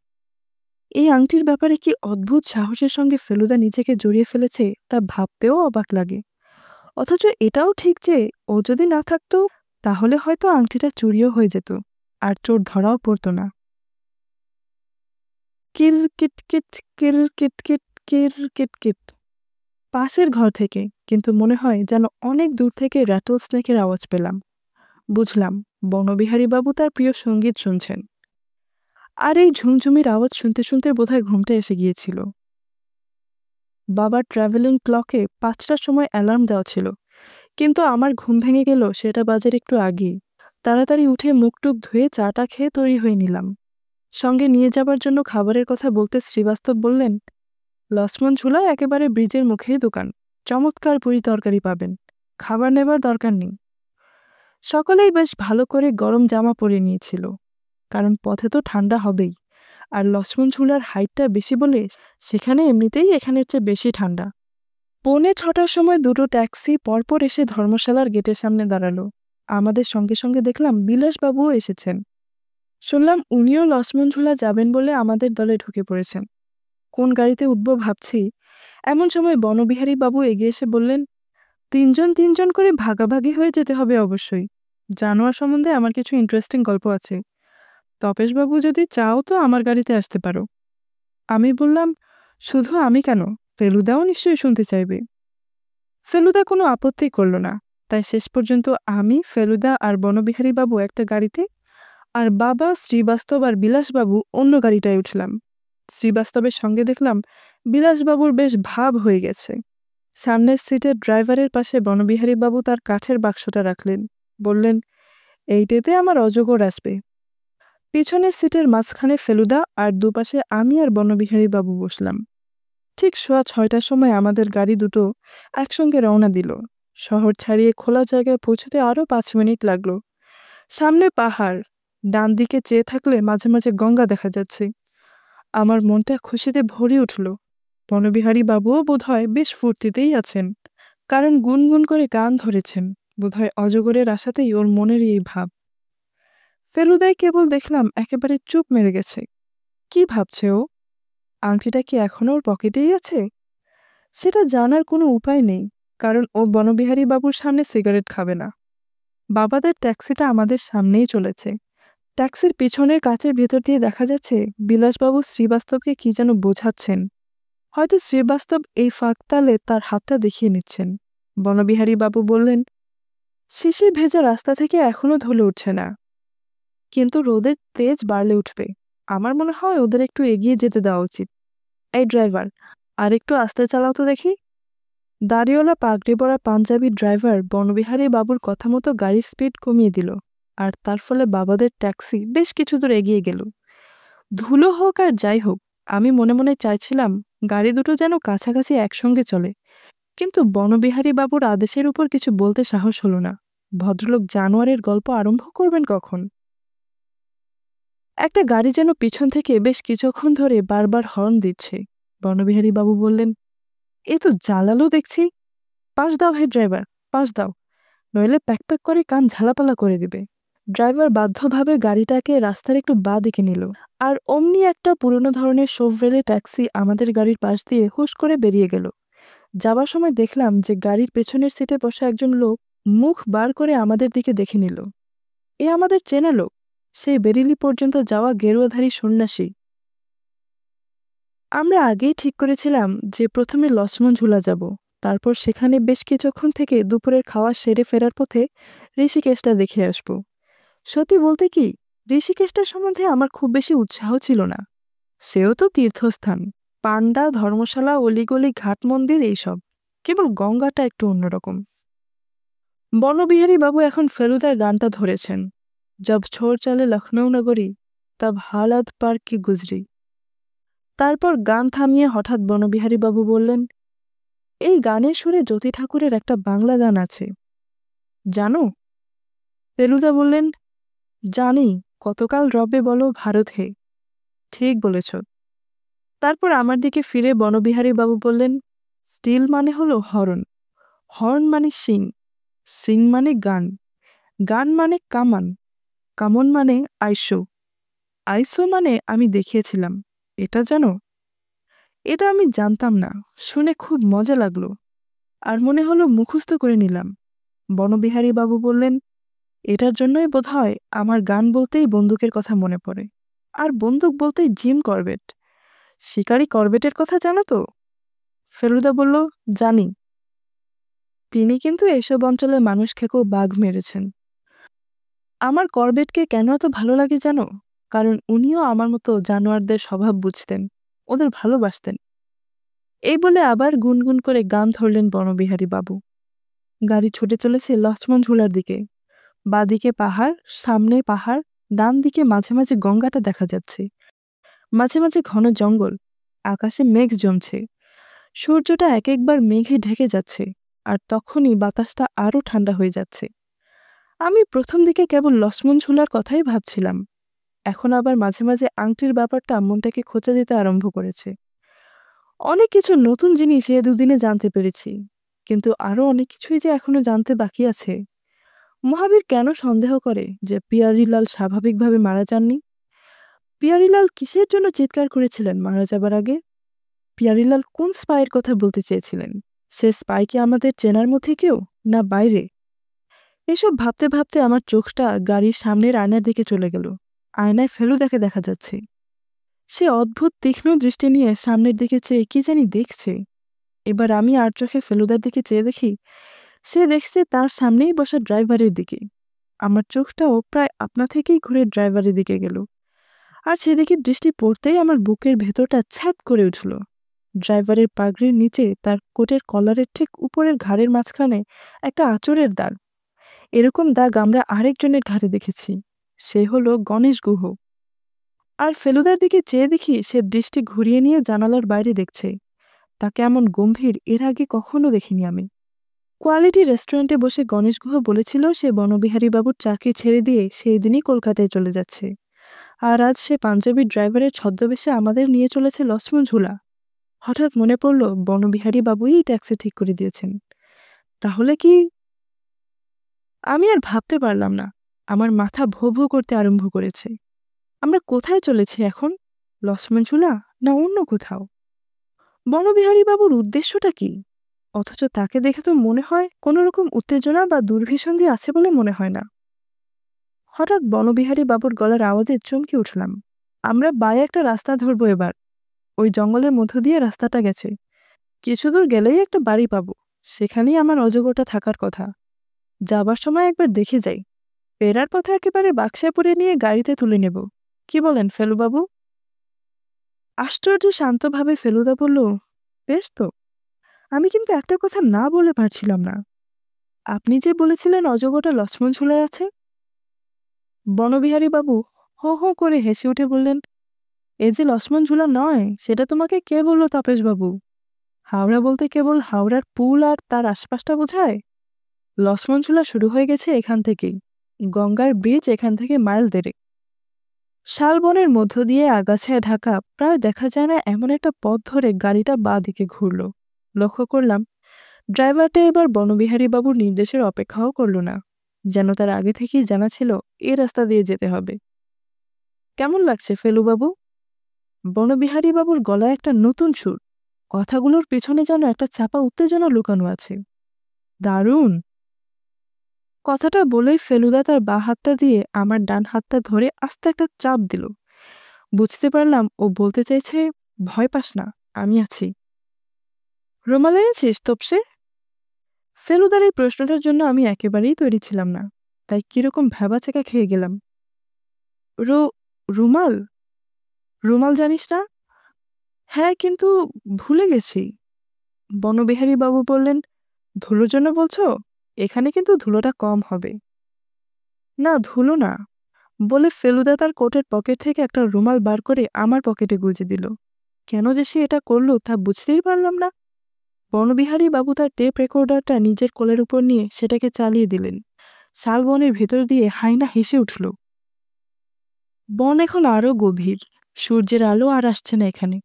এই আংটির ব্যাপারে কি অদ্ভুত সাহসের সঙ্গে ফেলুদা নিজেকে জড়িয়ে ফেলেছে তা ভাবতেও অবাক লাগে। অথচ এটাও ঠিক যে ও যদি না থাকতো তাহলে হয়তো আংটিটা চুরিও হয়ে যেত, আর চোর ধরাও পড়তো না। কির কিটকিট, কির কিটকিট, কির কিটকিট। পাশের ঘর থেকে, কিন্তু মনে হয় যেন অনেক দূর থেকে র্যাটল স্নেকের আওয়াজ পেলাম। বুঝলাম বনবিহারী বাবু তার প্রিয় সঙ্গীত শুনছেন। আর এই ঝুমঝুমির আওয়াজ শুনতে শুনতে বোধহয় ঘুমটা এসে গিয়েছিল। বাবার ট্রাভেলিং ক্লকে 5টার সময় অ্যালার্ম দেওয়া ছিল, কিন্তু আমার ঘুম ভেঙে গেল সেটা বাজের একটু আগেই। তাড়াতাড়ি উঠে মুখ-টুক ধুয়ে চাটা খেয়ে তৈরি হয়ে নিলাম। সঙ্গে নিয়ে যাবার জন্য খাবারের কথা বলতে শ্রীবাস্তব বললেন, লক্ষ্মণ ঝুলায় একেবারে ব্রিজের মুখেই দোকান, চমৎকার পুরি তরকারি পাবেন, খাবার নেবার দরকার নেই। সকলেই বেশ ভালো করে গরম জামা পরে নিয়েছিল, কারণ পথে তো ঠান্ডা হবেই, আর লক্ষ্মণ ঝুলার হাইটটা বেশি বলে সেখানে এমনিতেই এখানের চেয়ে বেশি ঠান্ডা। 6:45টার সময় দুটো ট্যাক্সি পরপর এসে ধর্মশালার গেটের সামনে দাঁড়ালো। আমাদের সঙ্গে সঙ্গে দেখলাম বিলাসবাবুও এসেছেন। শুনলাম উনিও লক্ষ্মণ ঝুলা যাবেন বলে আমাদের দলে ঢুকে পড়েছেন। কোন গাড়িতে উঠব ভাবছি, এমন সময় বনবিহারী বাবু এগিয়ে এসে বললেন, 3জন 3জন করে ভাগাভাগি হয়ে যেতে হবে অবশ্যই। জানোয়ার সম্বন্ধে আমার কিছু ইন্টারেস্টিং গল্প আছে। তপেশবাবু যদি চাও তো আমার গাড়িতে আসতে পারো। আমি বললাম, শুধু আমি কেন, ফেলুদাও নিশ্চয়ই শুনতে চাইবে। ফেলুদা কোনো আপত্তি করল না, তাই শেষ পর্যন্ত আমি, ফেলুদা আর বনবিহারী বাবু একটা গাড়িতে, আর বাবা, শ্রীবাস্তব আর বিলাসবাবু অন্য গাড়িটায় উঠলাম। শ্রীবাস্তবের সঙ্গে দেখলাম বিলাসবাবুর বেশ ভাব হয়ে গেছে। সামনের সিটের ড্রাইভারের পাশে বনবিহারী বাবু তার কাঠের বাক্সটা রাখলেন, বললেন, এইটাতে আমার অজগর আসবে। পিছনের সিটের মাঝখানে ফেলুদা আর দুপাশে আমি আর বনবিহারী বাবু বসলাম। ঠিক 6:30টার সময় আমাদের গাড়ি দুটো একসঙ্গে রওনা দিল। শহর ছাড়িয়ে খোলা জায়গায় পৌঁছতে আরও 5 মিনিট লাগলো। সামনে পাহাড়, ডান দিকে চেয়ে থাকলে মাঝে মাঝে গঙ্গা দেখা যাচ্ছে। আমার মনটা খুশিতে ভরে উঠল। বনবিহারী বাবুও বোধহয় বেশ ফুর্তিতেই আছেন, কারণ গুনগুন করে গান ধরেছেন। বোধহয় অজগরের আশাতেই ওর মনের এই ভাব। ফেলুদাই কেবল দেখলাম একেবারে চুপ মেরে গেছে। কি ভাবছে ও? আংটিটা কি এখনো ওর পকেটেই আছে? সেটা জানার কোনো উপায় নেই, কারণ ও বনবিহারী বাবুর সামনে সিগারেট খাবে না। বাবাদের ট্যাক্সিটা আমাদের সামনেই চলেছে। ট্যাক্সির পিছনের কাচের ভেতর দিয়ে দেখা যাচ্ছে বিলাসবাবু শ্রীবাস্তবকে কি যেন বোঝাচ্ছেন। হয়তো শ্রীবাস্তব এই ফাঁকতালে তার হাতটা দেখিয়ে নিচ্ছেন। বনবিহারী বাবু বললেন, শিশির ভেজা রাস্তা থেকে এখনো ধুলো উঠছে না, কিন্তু রোদের তেজ বাড়লে উঠবে। আমার মনে হয় ওদের একটু এগিয়ে যেতে দেওয়া উচিত। এই ড্রাইভার, আর একটু আস্তে চালাও তো দেখি। দাড়িওয়ালা পাগড়ি পরা পাঞ্জাবি ড্রাইভার বনবিহারী বাবুর কথা মতো গাড়ির স্পিড কমিয়ে দিল, আর তার ফলে বাবাদের ট্যাক্সি বেশ কিছু দূর এগিয়ে গেল। ধুলো হোক আর যাই হোক, আমি মনে মনে চাইছিলাম গাড়ি দুটো যেন কাছাকাছি একসঙ্গে চলে, কিন্তু বনবিহারী বাবুর আদেশের উপর কিছু বলতে সাহস হলো না। ভদ্রলোক জানোয়ারের গল্প আরম্ভ করবেন কখন? একটা গাড়ি যেন পিছন থেকে বেশ কিছুক্ষণ ধরে বারবার হর্ন দিচ্ছে। বনবিহারী বাবু বললেন, এ তো জ্বালালো দেখছি। পাশ দাও হে ড্রাইভার, পাশ দাও, নইলে প্যাক প্যাক করে কান ঝালাপালা করে দিবে। ড্রাইভার বাধ্যভাবে গাড়িটাকে রাস্তার একটু বাঁ দিকে নিল, আর অমনি একটা পুরনো ধরনের শোভরেলে ট্যাক্সি আমাদের গাড়ির পাশ দিয়ে হুশ করে বেরিয়ে গেল। যাবার সময় দেখলাম যে গাড়ির পেছনের সিটে বসা একজন লোক মুখ বার করে আমাদের দিকে দেখে নিল। এ আমাদের চেনা লোক, সেই বেরিলি পর্যন্ত যাওয়া গেরুয়াধারী সন্ন্যাসী। আমরা আগেই ঠিক করেছিলাম যে প্রথমে লক্ষ্মণ ঝুলা যাব, তারপর সেখানে বেশ কিছুক্ষণ থেকে দুপুরের খাওয়া সেরে ফেরার পথে ঋষিকেশটা দেখে আসব। সত্যি বলতে কি, ঋষিকেশটা সম্বন্ধে আমার খুব বেশি উৎসাহ ছিল না। সেও তো তীর্থস্থান, পান্ডা, ধর্মশালা, অলিগলি, ঘাট মন্দির, এইসব। কেবল গঙ্গাটা একটু অন্যরকম। বনবিহারী বাবু এখন ফেলুদার গানটা ধরেছেন, জব ছোড় চালে লখনৌ নগরী, তব হালাত পার কি গুজরি। তারপর গান থামিয়ে হঠাৎ বনবিহারী বাবু বললেন, এই গানের সুরে জ্যোতি ঠাকুরের একটা বাংলা গান আছে, জানো? ফেলুদা বললেন, জানি, কতকাল রবে বলো ভারত হে। ঠিক বলেছ। তারপর আমার দিকে ফিরে বনবিহারী বাবু বললেন, স্টিল মানে হলো হর্ন, হর্ন মানে সিং, সিং মানে গান, গান মানে কামান, কামন মানে আইসো, আইসো মানে আমি দেখিয়েছিলাম। এটা জানো? এটা আমি জানতাম না, শুনে খুব মজা লাগলো, আর মনে হলো মুখস্থ করে নিলাম। বনবিহারী বাবু বললেন, এটার জন্যই বোধহয় আমার গান বলতেই বন্দুকের কথা মনে পড়ে, আর বন্দুক বলতেই জিম করবেট, শিকারী করবেটের কথা জানো তো? ফেলুদা বলল, জানি। তিনি কিন্তু এসব অঞ্চলে মানুষ খেকেও বাঘ মেরেছেন। আমার করবেটকে কেন এত ভালো লাগে জানো? কারণ উনিও আমার মতো জানোয়ারদের স্বভাব বুঝতেন, ওদের ভালোবাসতেন। এই বলে আবার গুনগুন করে গান ধরলেন বনবিহারী বাবু। গাড়ি ছুটে চলেছে লক্ষ্মণ ঝুলার দিকে। বাঁদিকে পাহাড়, সামনে পাহাড়, ডান দিকে মাঝে মাঝে গঙ্গাটা দেখা যাচ্ছে। মাঝে মাঝে ঘন জঙ্গল, আকাশে মেঘ জমছে। সূর্যটা এক একবার মেঘে ঢেকে যাচ্ছে, আর তখনই বাতাসটা আরো ঠান্ডা হয়ে যাচ্ছে। আমি প্রথম দিকে কেবল লক্ষ্মণ ঝুলার কথাই ভাবছিলাম, এখন আবার মাঝে মাঝে আংটির ব্যাপারটা মনটাকে খোঁচা দিতে আরম্ভ করেছে। অনেক কিছু নতুন জিনিস এ দুদিনে জানতে পেরেছি, কিন্তু আরো অনেক কিছুই যে এখনো জানতে বাকি আছে। মহাবীর কেন সন্দেহ করে যে পিয়ারিলাল স্বাভাবিকভাবে মারা যাননি? পিয়ারিলাল কিসের জন্য চিৎকার করেছিলেন মারা যাবার আগে? পিয়ারিলাল কোন স্পাইয়ের কথা বলতে চেয়েছিলেন? সে স্পাই কি আমাদের চেনার মধ্যে কেউ, না বাইরে? এসব ভাবতে ভাবতে আমার চোখটা গাড়ির সামনের আয়নার দিকে চলে গেল। আয়নায় ফেলুদাকে দেখা যাচ্ছে। সে অদ্ভুত তীক্ষ্ণ দৃষ্টি নিয়ে সামনের দিকে চেয়ে কি জানি দেখছে। এবার আমি আর চোখে ফেলুদার দিকে চেয়ে দেখি, সে দেখছে তার সামনেই বসা ড্রাইভারের দিকে। আমার চোখটাও প্রায় আপনা থেকেই ঘুরে ড্রাইভারের দিকে গেল, আর সেদিকে দৃষ্টি পড়তেই আমার বুকের ভেতরটা ছ্যাপ করে উঠল। ড্রাইভারের পাগড়ির নিচে তার কোটের কলারের ঠিক উপরের ঘাড়ের মাঝখানে একটা আঁচড়ের দাগ। এরকম দাগ আমরা আরেকজনের ঘাড়ে দেখেছি, সে হলো গণেশ গুহ। আর ফেলুদার দিকে চেয়ে দেখি সে দৃষ্টি ঘুরিয়ে নিয়ে জানালার বাইরে দেখছে। তাকে এমন গম্ভীর এর আগে কখনো দেখিনি আমি। কোয়ালিটি রেস্টুরেন্টে বসে গণেশ গুহ বলেছিল সে বনবিহারী বাবুর চাকরি ছেড়ে দিয়ে সেই দিনই কলকাতায় চলে যাচ্ছে, আর আজ সে পাঞ্জাবি ড্রাইভারের ছদ্মবেশে আমাদের নিয়ে চলেছে লক্ষ্মণ ঝুলা। হঠাৎ মনে পড়ল বনবিহারী বাবুই ট্যাক্সি ঠিক করে দিয়েছেন। তাহলে কি? আমি আর ভাবতে পারলাম না, আমার মাথা ভো ভো করতে আরম্ভ করেছে। আমরা কোথায় চলেছি এখন? লক্ষ্মণ ঝুলা না অন্য কোথাও? বনবিহারী বাবুর উদ্দেশ্যটা কি? অথচ তাকে দেখে তো মনে হয় কোনো রকম উত্তেজনা বা দুর্ভিসন্ধি আছে বলে মনে হয় না। হঠাৎ বনবিহারী বাবুর গলার আওয়াজে চমকে উঠলাম। আমরা বায়ে একটা রাস্তা ধরবো এবার। ওই জঙ্গলের মধ্য দিয়ে রাস্তাটা গেছে। কিছু দূর গেলেই একটা বাড়ি পাবো, সেখানেই আমার অজগরটা থাকার কথা। যাবার সময় একবার দেখে যাই, ফেরার পথে একেবারে বাক্সে পরে নিয়ে গাড়িতে তুলে নেব। কি বলেন ফেলুবাবু? আশ্চর্য শান্তভাবে ফেলুদা বলল, বেশ তো। আমি কিন্তু একটা কথা না বলে পারছিলাম না। আপনি যে বলেছিলেন অজগরটা লক্ষ্মণ ঝুলায় আছে। বনবিহারী বাবু হো হো করে হেসে উঠে বললেন, এ যে লক্ষ্মণ ঝুলা নয় সেটা তোমাকে কে বলল তাপেশবাবু? হাওড়া বলতে কেবল হাওড়ার পুল আর তার আশপাশটা বোঝায়। লক্ষ্মণ ঝুলা শুরু হয়ে গেছে এখান থেকেই। গঙ্গার ব্রিজ এখান থেকে মাইল দেড়েক। শালবনের মধ্য দিয়ে আগাছায় ঢাকা প্রায় দেখা যায় না এমন একটা পথ ধরে গাড়িটা বাঁ দিকে ঘুরল। লক্ষ্য করলাম ড্রাইভারটা এবার বনবিহারী বাবুর নির্দেশের অপেক্ষাও করল না, যেন তার আগে থেকেই জানা ছিল এ রাস্তা দিয়ে যেতে হবে। কেমন লাগছে ফেলুবাবু? বনবিহারী বাবুর গলায় একটা নতুন সুর, কথাগুলোর পেছনে যেন একটা চাপা উত্তেজনা লুকানো আছে। দারুণ! কথাটা বলেই ফেলুদা তার বাঁ হাতটা দিয়ে আমার ডান হাতটা ধরে আস্তে একটা চাপ দিল। বুঝতে পারলাম ও বলতে চাইছে, ভয় পাস না, আমি আছি। রুমাল এনেছিস তোপসে? ফেলুদার এই প্রশ্নটার জন্য আমি একেবারেই তৈরি ছিলাম না, তাই কিরকম ভ্যাবাচেকা খেয়ে গেলাম। রুমাল? রুমাল জানিস না? হ্যাঁ, কিন্তু ভুলে গেছি। বনবিহারী বাবু বললেন, ধুলোর জন্য বলছো? এখানে কিন্তু ধুলোটা কম হবে। না, ধুলো না, বলে ফেলুদা তার কোটের পকেট থেকে একটা রুমাল বার করে আমার পকেটে গুজে দিল। কেন যে সে এটা করলো তা বুঝতেই পারলাম না। বনবিহারী বাবু তার টেপ রেকর্ডারটা নিজের কোলের উপর নিয়ে সেটাকে চালিয়ে দিলেন। শালবনের ভেতর দিয়ে হাইনা হেসে উঠল। বন এখন আরো গভীর, সূর্যের আলো আর আসছে না এখানে।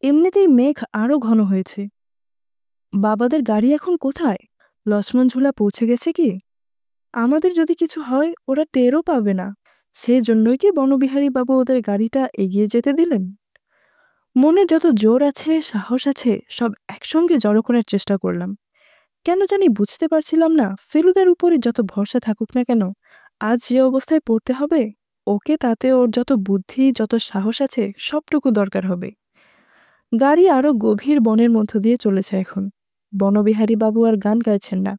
এমনিতেই মেঘ আরো ঘন হয়েছে। বাবাদের গাড়ি এখন কোথায়? লক্ষ্মণ ঝুলা পৌঁছে গেছে কি? আমাদের যদি কিছু হয় ওরা টেরও পাবে না, সেজন্যই কি বনবিহারী বাবু ওদের গাড়িটা এগিয়ে যেতে দিলেন? মনে যত জোর আছে, সাহস আছে, সব একসঙ্গে জড়ো করার চেষ্টা করলাম। কেন জানি বুঝতে পারছিলাম না ফেলুদার উপরে যত ভরসা থাকুক না কেন, আজ যে অবস্থায় পড়তে হবে ওকে, তাতে ওর যত বুদ্ধি যত সাহস আছে সবটুকু দরকার হবে। গাড়ি আরো গভীর বনের মধ্য দিয়ে চলেছে এখন। বনবিহারী বাবু আর গান গাইছেন না,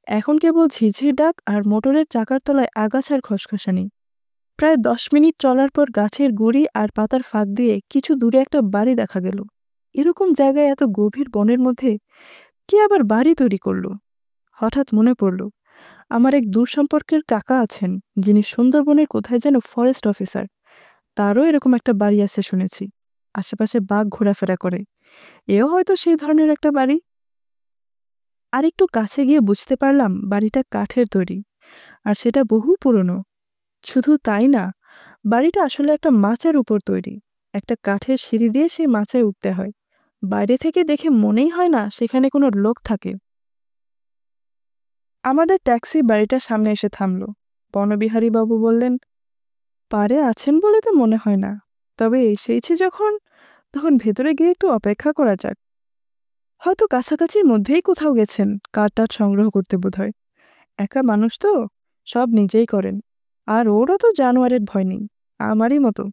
এখন কেবল ঝিঝির ডাক আর মোটরের চাকার তলায় আগাছার খসখসানি। প্রায় 10 মিনিট চলার পর গাছের গুড়ি আর পাতার ফাঁক দিয়ে কিছু দূরে একটা বাড়ি দেখা গেল। এরকম জায়গায় এত গভীর বনের মধ্যে কে আবার বাড়ি তৈরি করলো? হঠাৎ মনে পড়ল আমার এক দূর সম্পর্কের কাকা আছেন, যিনি সুন্দরবনের কোথায় যেন ফরেস্ট অফিসার। তারও এরকম একটা বাড়ি আছে শুনেছি। আশেপাশে বাঘ ঘোরাফেরা করে। এও হয়তো সেই ধরনের একটা বাড়ি। আর একটু কাছে গিয়ে বুঝতে পারলাম বাড়িটা কাঠের তৈরি, আর সেটা বহু পুরনো। শুধু তাই না, বাড়িটা আসলে একটা মাচার উপর তৈরি। একটা কাঠের সিঁড়ি দিয়ে সেই মাচায় উঠতে হয়। বাইরে থেকে দেখে মনেই হয় না সেখানে কোনো লোক থাকে। আমাদের ট্যাক্সি বাড়িটার সামনে এসে থামল। বনবিহারী বাবু বললেন, পারে আছেন বলে তো মনে হয় না, তবে এসেইছি যখন, তখন ভেতরে গিয়ে একটু অপেক্ষা করা যাক। হয়তো কাছাকাছির মধ্যেই কোথাও গেছেন কাঠ টাঠ সংগ্রহ করতে বোধহয়। একা মানুষ তো, সব নিজেই করেন। আর ওরও তো জানোয়ারের ভয় নেই, আমারই মতো।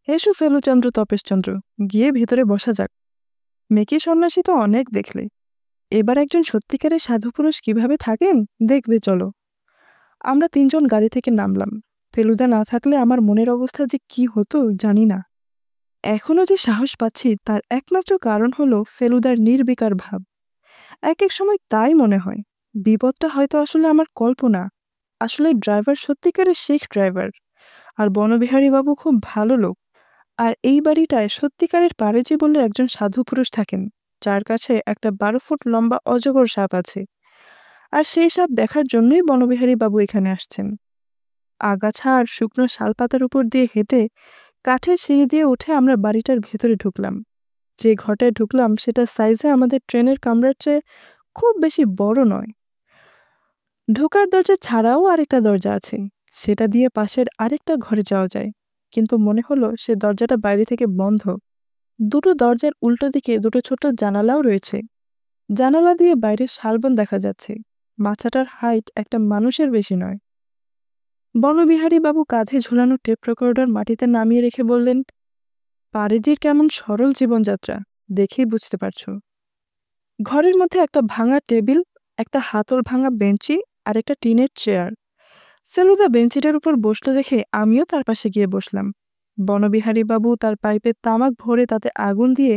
এসো ফেলুচন্দ্র তপেশচন্দ্র, গিয়ে ভিতরে বসা যাক। মেকি সন্ন্যাসী তো অনেক দেখলে, এবার একজন সত্যিকারের সাধু পুরুষ কিভাবে থাকেন দেখবে চলো। আমরা তিনজন গাড়ি থেকে নামলাম। ফেলুদা না থাকলে আমার মনের অবস্থা যে কি হতো জানি না। এখনো যে সাহস পাচ্ছি তার একমাত্র কারণ হলো ফেলুদার নির্বিকার ভাব। এক এক সময় তাই মনে হয় বিপদটা হয়তো আসলে আমার কল্পনা। আসলে ড্রাইভার সত্যিকারের শেখ ড্রাইভার, আর বনবিহারী বাবু খুব ভালো লোক। আর এই বাড়িটায় সত্যিকারের পারেজি বলে একজন সাধু পুরুষ থাকেন, যার কাছে একটা 12 ফুট লম্বা অজগর সাপ আছে। আর সেই সাপ দেখার জন্যই বনবিহারী বাবু এখানে আসছেন। আগাছা আর শুকনো শালপাতার উপর দিয়ে হেঁটে কাঠের সিঁড়ি দিয়ে উঠে আমরা বাড়িটার ভেতরে ঢুকলাম। যে ঘরটায় ঢুকলাম সেটা সাইজে আমাদের ট্রেনের কামরার চেয়ে খুব বেশি বড় নয়। ঢোকার দরজা ছাড়াও আরেকটা দরজা আছে, সেটা দিয়ে পাশের আরেকটা ঘরে যাওয়া যায়। কিন্তু মনে হলো সে দরজাটা বাইরে থেকে বন্ধ। দুটো দরজার উল্টো দিকে দুটো ছোট জানালাও রয়েছে। জানালা দিয়ে বাইরের শালবন দেখা যাচ্ছে। মাচাটার হাইট একটা মানুষের বেশি নয়। বনবিহারী বাবু কাঁধে ঝুলানো টেপ রেকর্ডার মাটিতে নামিয়ে রেখে বললেন, পারেজির কেমন সরল জীবনযাত্রা দেখেই বুঝতে পারছো। ঘরের মধ্যে একটা ভাঙা টেবিল, একটা হাতল ভাঙা বেঞ্চি আর একটা টিনের চেয়ার। ফেলুদা বেঞ্চিটার উপর বসলো দেখে আমিও তার পাশে গিয়ে বসলাম। বনবিহারী বাবু তার পাইপে তামাক ভরে তাতে আগুন দিয়ে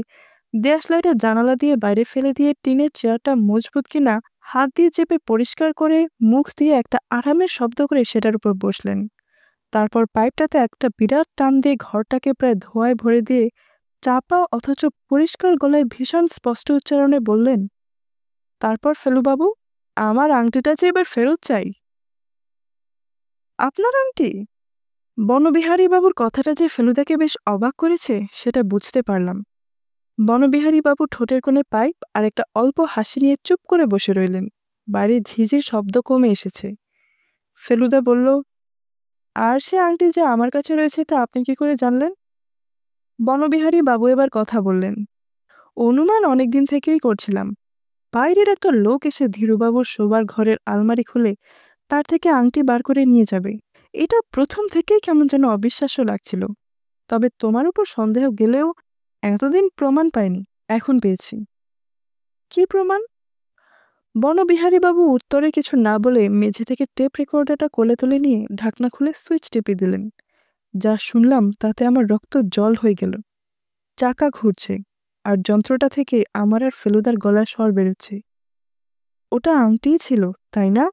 দেশলাইটের জানালা দিয়ে বাইরে ফেলে দিয়ে টিনের চেয়ারটা মজবুত কিনা হাত দিয়ে চেপে পরিষ্কার করে মুখ দিয়ে একটা আরামের শব্দ করে সেটার উপর বসলেন। তারপর পাইপটাতে একটা বিরাট টান দিয়ে ঘরটাকে প্রায় ধোঁয়ায় ভরে দিয়ে চাপা অথচ পরিষ্কার গলায় ভীষণ স্পষ্ট উচ্চারণে বললেন, তারপর ফেলুবাবু, আমার আংটিটা যে এবার ফেরত চাই। আপনার আংটি? বনবিহারী বাবুর কথাটা যে ফেলুদাকে বেশ অবাক করেছে সেটা বুঝতে পারলাম। বনবিহারী বাবু ঠোঁটের কোণে পাইপ আর একটা অল্প হাসি নিয়ে চুপ করে বসে রইলেন। বাইরে ঝিঝির শব্দ কমে এসেছে। ফেলুদা বলল, আর সে আংটি যে আমার কাছে রয়েছে তা আপনি কি করে জানলেন? বনবিহারী বাবু এবার কথা বললেন, অনুমান অনেকদিন থেকেই করছিলাম। বাইরের একটা লোক এসে ধীরুবাবুর শোবার ঘরের আলমারি খুলে তার থেকে আংটি বার করে নিয়ে যাবে। এটা প্রথম থেকেই কেমন যেন অবিশ্বাস্য লাগছিল। তবে তোমার উপর সন্দেহ গেলেও এতদিন প্রমাণ পাইনি, এখন পেয়েছি। কি প্রমাণ? বনবিহারী বাবু উত্তরে কিছু না বলে মেঝে থেকে টেপ রেকর্ডারটা কোলে তুলে নিয়ে ঢাকনা খুলে সুইচ টিপে দিলেন। যা শুনলাম তাতে আমার রক্ত জল হয়ে গেল। চাকা ঘুরছে, আর যন্ত্রটা থেকে আমার আর ফেলুদার গলার স্বর বেরোচ্ছে। ওটা আংটিই ছিল, তাই না?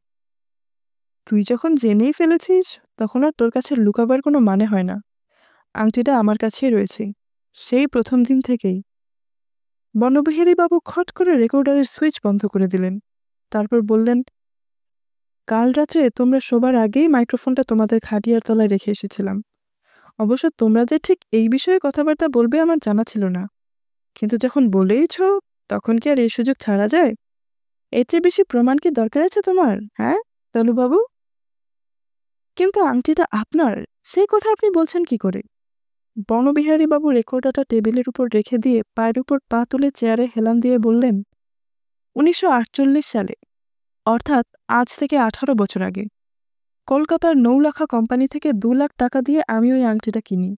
তুই যখন জেনেই ফেলেছিস তখন আর তোর কাছে লুকাবার কোনো মানে হয় না। আংটিটা আমার কাছেই রয়েছে, সেই প্রথম দিন থেকেই। বনবিহারী বাবু খট করে রেকর্ডারের সুইচ বন্ধ করে দিলেন। তারপর বললেন, কাল রাত্রে তোমরা শোবার আগেই মাইক্রোফোনটা তোমাদের খাটিয়ার তলায় রেখে এসেছিলাম। অবশ্য তোমরা যে ঠিক এই বিষয়ে কথাবার্তা বলবে আমার জানা ছিল না, কিন্তু যখন বলেইছ তখন কি আর এই সুযোগ ছাড়া যায়? এর চেয়ে বেশি প্রমাণ কি দরকার আছে তোমার, হ্যাঁ তনুবাবু? কিন্তু আংটিটা আপনার, সেই কথা আপনি বলছেন কি করে? বনবিহারী বাবু রেকর্ডারটা টেবিলের উপর রেখে দিয়ে পায়ের উপর পা তুলে চেয়ারে হেলান দিয়ে বললেন, 1948 সালে, অর্থাৎ আজ থেকে 18 বছর আগে, কলকাতার নৌলাখা কোম্পানি থেকে 2 লাখ টাকা দিয়ে আমি ওই আংটিটা কিনি।